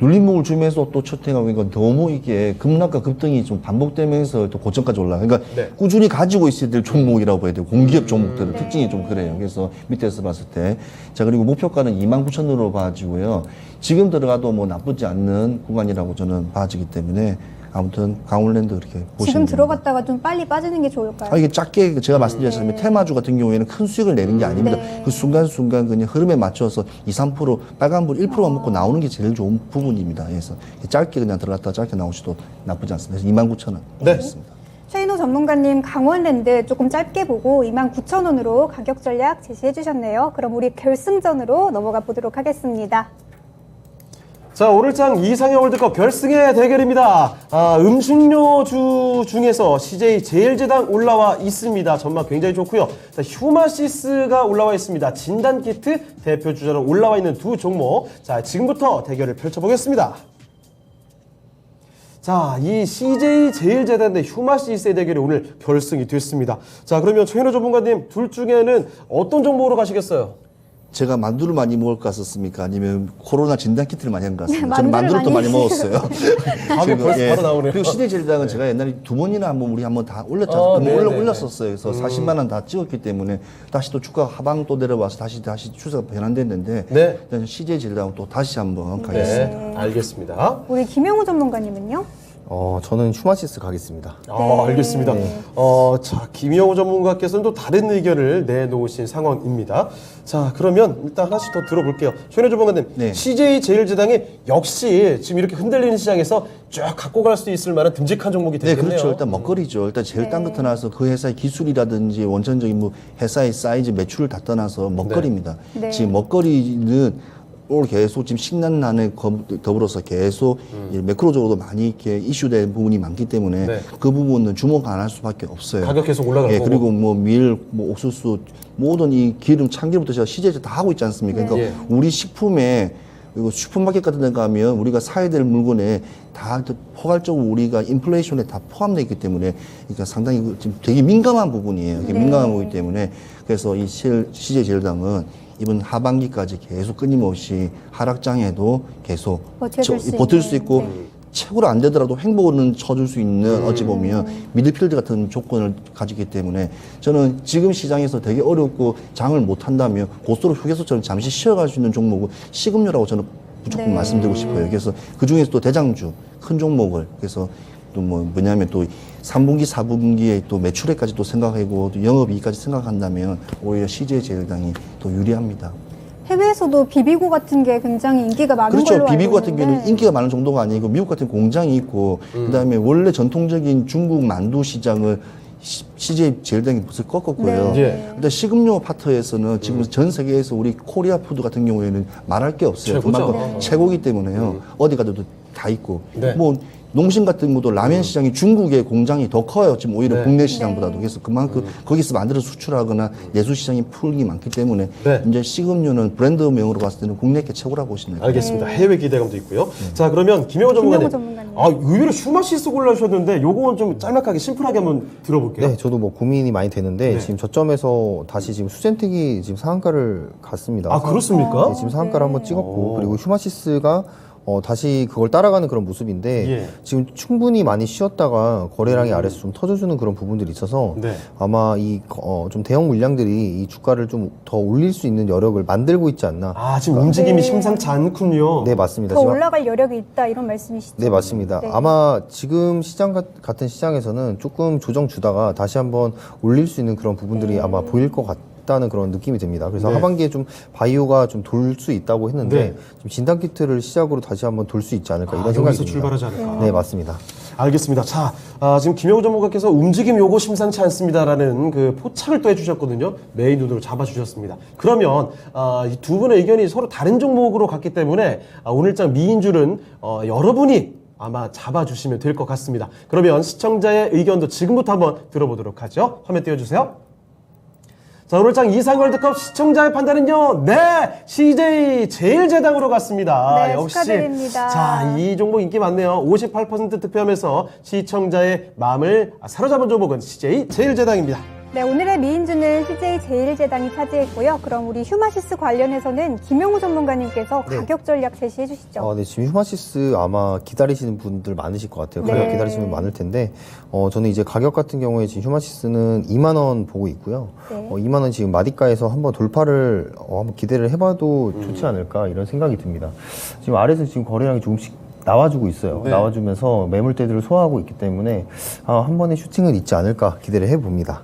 눌림목을 주면서 또 초탱하고 이건 너무 이게 급락과 급등이 좀 반복되면서 또 고점까지 올라가. 그러니까 네. 꾸준히 가지고 있어야 될 종목이라고 봐야 돼요. 공기업 종목들은 특징이 좀 그래요. 그래서 밑에서 봤을 때. 자, 그리고 목표가는 29,000으로 봐지고요. 지금 들어가도 뭐 나쁘지 않는 구간이라고 저는 봐지기 때문에 아무튼 강원랜드 그렇게 보시면 지금 됩니다. 들어갔다가 좀 빨리 빠지는 게 좋을까요? 이게 작게 제가 말씀드렸지만 테마주 같은 경우에는 큰 수익을 내는 게 아닙니다. 네. 그 순간순간 그냥 흐름에 맞춰서 2, 3% 빨간불 1%만 먹고 나오는 게 제일 좋은 부분입니다. 그래서 짧게 그냥 들어갔다 짧게 나오셔도 나쁘지 않습니다. 그래서 29,000원. 네. 있습니다. 최인호 전문가님 강원랜드 조금 짧게 보고 29,000원으로 가격 전략 제시해 주셨네요. 그럼 우리 결승전으로 넘어가 보도록 하겠습니다. 자, 오늘장 이상형 월드컵 결승의 대결입니다. 음식료주 중에서 CJ 제일제당 올라와 있습니다. 전망 굉장히 좋고요. 자, 휴마시스가 올라와 있습니다. 진단키트 대표 주자로 올라와 있는 두 종목. 자, 지금부터 대결을 펼쳐보겠습니다. 자, 이 CJ 제일제당 대 휴마시스의 대결이 오늘 결승이 됐습니다. 자, 그러면 최현우 전문가님 둘 중에는 어떤 정보로 가시겠어요? 제가 만두를 많이 먹을 것 같았습니까? 아니면 코로나 진단키트를 많이 한 것 같습니다. 네, 저는 만두를 또 만두를 많이 먹었어요. 답이 벌써 바로 나오네요. 그리고 CJ제일당은 제가 옛날에 2번이나 우리 한번 다 올렸었어요. 그래서 40만 원 다 찍었기 때문에 다시 또 주가 하방 또 내려와서 다시 추세가 변환됐는데 네. 일단 CJ제일당은 또 다시 한번 가겠습니다. 네, 알겠습니다. 우리 김영우 전문가님은요? 저는 휴마시스 가겠습니다. 알겠습니다. 자, 김영호 전문가께서는 또 다른 의견을 내놓으신 상황입니다. 자, 그러면 일단 하나씩 더 들어볼게요. 최현우 전문가님, 네. CJ제일제당이 역시 지금 이렇게 흔들리는 시장에서 쭉 갖고 갈 수 있을 만한 듬직한 종목이 네, 되겠네요. 그렇죠. 일단 먹거리죠. 일단 제일 딴 거 떠나서 그 회사의 기술이라든지 원천적인 뭐 회사의 사이즈, 매출을 다 떠나서 먹거리입니다. 네. 지금 먹거리는 오늘 계속 지금 식난난에 더불어서 계속 이 매크로적으로도 많이 이렇게 이슈된 부분이 많기 때문에 네. 그 부분은 주목 안 할 수밖에 없어요. 가격 계속 올라갈 거고. 그리고 뭐 밀, 뭐 옥수수 모든 이 기름, 참기름부터 제가 CJ에서 다 하고 있지 않습니까? 그러니까 예. 우리 식품에 그리고 슈퍼마켓 같은 데 가면 우리가 사야 될 물건에 다 포괄적으로 우리가 인플레이션에 다 포함되어 있기 때문에 그러니까 상당히 지금 되게 민감한 부분이에요. 되게 민감한 부분이기 때문에 그래서 이 CJ제일당은 이번 하반기까지 계속 끊임없이 하락장에도 계속 버틸 수 있고 최고로 안 되더라도 횡보는 쳐줄 수 있는 어찌 보면 미드필드 같은 조건을 가지기 때문에 저는 지금 시장에서 되게 어렵고 장을 못 한다면 고스톱 휴게소처럼 잠시 쉬어갈 수 있는 종목은 식음료라고 저는 무조건 말씀드리고 싶어요. 그래서 그 중에서 또 대장주 큰 종목을 그래서 또 뭐냐면 또 3분기, 4분기에 또 매출액까지 또 생각하고 또 영업이익까지 생각한다면 오히려 CJ제일당이 더 유리합니다. 해외에서도 비비고 같은 게 굉장히 인기가 많은 그렇죠. 걸로 비비고 알고 같은 경우는 있는데. 인기가 많은 정도가 아니고 미국 같은 공장이 있고 그다음에 원래 전통적인 중국 만두 시장을 CJ제일당이 벌써 꺾었고요. 네. 예. 근데 식음료 파트에서는 지금 전 세계에서 우리 코리아 푸드 같은 경우에는 말할 게 없어요. 최고죠. 그만큼 최고기 때문에요. 어디 가도 다 있고. 네. 뭐 농심 같은 것도 라면 시장이 중국의 공장이 더 커요. 지금 오히려 네. 국내 시장보다도. 그래서 그만큼 거기서 만들어 수출하거나 내수 시장이 풀기 많기 때문에 네. 이제 식음료는 브랜드명으로 봤을 때는 국내께 최고라고 보시면 돼요. 알겠습니다. 해외 기대감도 있고요. 자, 그러면 김영호 전문가님. 전문가님. 의외로 휴마시스 골라주셨는데 요거는 좀 짤막하게 심플하게 한번 들어볼게요. 네, 저도 뭐 고민이 많이 되는데 네. 지금 저점에서 다시 지금 수젠틱이 지금 상한가를 갔습니다. 그렇습니까? 네, 지금 상한가를 한번 찍었고 오. 그리고 휴마시스가 다시 그걸 따라가는 그런 모습인데 예. 지금 충분히 많이 쉬었다가 거래량이 아래서 좀 터져주는 그런 부분들이 있어서 네. 아마 이 좀 대형 물량들이 이 주가를 좀 더 올릴 수 있는 여력을 만들고 있지 않나. 지금 움직임이 심상치 않군요. 네, 맞습니다. 더 지금 올라갈 여력이 있다 이런 말씀이시죠? 네, 맞습니다. 네. 아마 지금 시장 같은 시장에서는 조금 조정 주다가 다시 한번 올릴 수 있는 그런 부분들이 아마 보일 것 같다는 그런 느낌이 듭니다. 그래서 네. 하반기에 좀 바이오가 좀 돌 수 있다고 했는데 네. 지금 진단키트를 시작으로 다시 한번 돌 수 있지 않을까 이런 생각이 여기서 듭니다. 출발하지 않을까. 네, 맞습니다. 알겠습니다. 자, 지금 김영호 전문가께서 움직임 요거 심상치 않습니다라는 그 포착을 또 해주셨거든요. 메인 눈으로 잡아주셨습니다. 그러면 이 두 분의 의견이 서로 다른 종목으로 갔기 때문에 오늘장 미인줄은 여러분이 아마 잡아주시면 될 것 같습니다. 그러면 시청자의 의견도 지금부터 한번 들어보도록 하죠. 화면 띄워주세요. 자, 오늘장 이상 월드컵 시청자의 판단은요, 네, CJ제일제당으로 갔습니다. 네, 역시. 축하드립니다. 자, 이 종목 인기 많네요. 58% 득표하면서 시청자의 마음을 사로잡은 종목은 CJ제일제당입니다. 네, 오늘의 미인주는 CJ제일제당이 차지했고요. 그럼 우리 휴마시스 관련해서는 김영우 전문가님께서 가격 전략 제시해 주시죠. 네, 지금 휴마시스 아마 기다리시는 분들 많으실 것 같아요. 네. 가격 기다리시는 분 많을 텐데, 저는 이제 가격 같은 경우에 지금 휴마시스는 2만 원 보고 있고요. 네. 2만 원 지금 마디가에서 한번 돌파를 한번 기대를 해봐도 좋지 않을까 이런 생각이 듭니다. 지금 아래에서 지금 거래량이 조금씩 나와주고 있어요. 네. 나와주면서 매물대들을 소화하고 있기 때문에 한 번의 슈팅은 있지 않을까 기대를 해봅니다.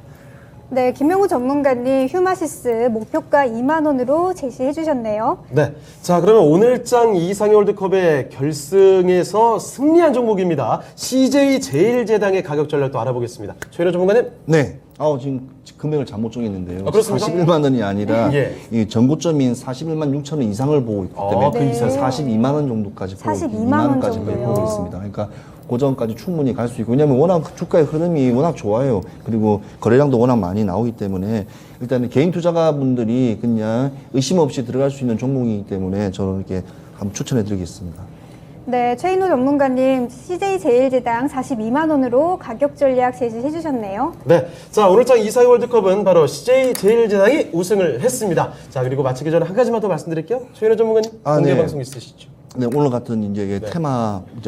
네, 김영우 전문가님 휴마시스 목표가 2만 원으로 제시해 주셨네요. 네. 자, 그러면 오늘장 이상의 월드컵의 결승에서 승리한 종목입니다. CJ제일제당의 가격 전략도 알아보겠습니다. 최현우 전문가님. 네. 지금 금액을 잘못 정했는데요. 그렇습니까? 41만 원이 아니라 예. 이 전고점인 41만 6천 원 이상을 보고 있기 때문에 그 이상. 42만 원 정도까지 보고 42만 원 원까지 정도요. 보고 있습니다. 그러니까 고점까지 충분히 갈 수 있고 왜냐하면 워낙 주가의 흐름이 워낙 좋아요. 그리고 거래량도 워낙 많이 나오기 때문에 일단은 개인 투자가분들이 그냥 의심 없이 들어갈 수 있는 종목이기 때문에 저는 이렇게 한번 추천해드리겠습니다. 네, 최인호 전문가님, CJ제일제당 42만 원으로 가격 전략 제시해 주셨네요. 네, 자 오늘장 242 월드컵은 바로 CJ제일제당이 우승을 했습니다. 자 그리고 마치기 전에 한 가지만 더 말씀드릴게요. 최인호 전문가님 공개 네. 방송 있으시죠? 네, 오늘 같은 이제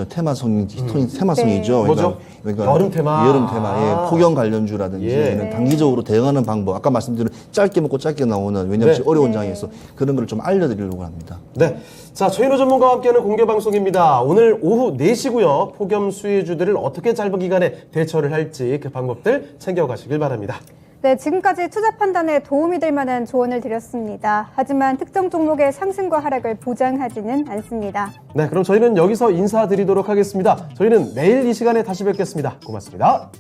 테마성이죠. 뭐죠? 여름 테마. 여름 테마, 폭염 관련주라든지 예. 이런 단기적으로 대응하는 방법. 아까 말씀드린 짧게 먹고 짧게 나오는 왜냐하면 네. 어려운 장에서 그런 걸 좀 알려드리려고 합니다. 네, 자 최인호 전문가와 함께하는 공개 방송입니다. 오늘 오후 4시고요. 폭염 수혜주들을 어떻게 짧은 기간에 대처를 할지 그 방법들 챙겨가시길 바랍니다. 네, 지금까지 투자 판단에 도움이 될 만한 조언을 드렸습니다. 하지만 특정 종목의 상승과 하락을 보장하지는 않습니다. 네, 그럼 저희는 여기서 인사드리도록 하겠습니다. 저희는 내일 이 시간에 다시 뵙겠습니다. 고맙습니다.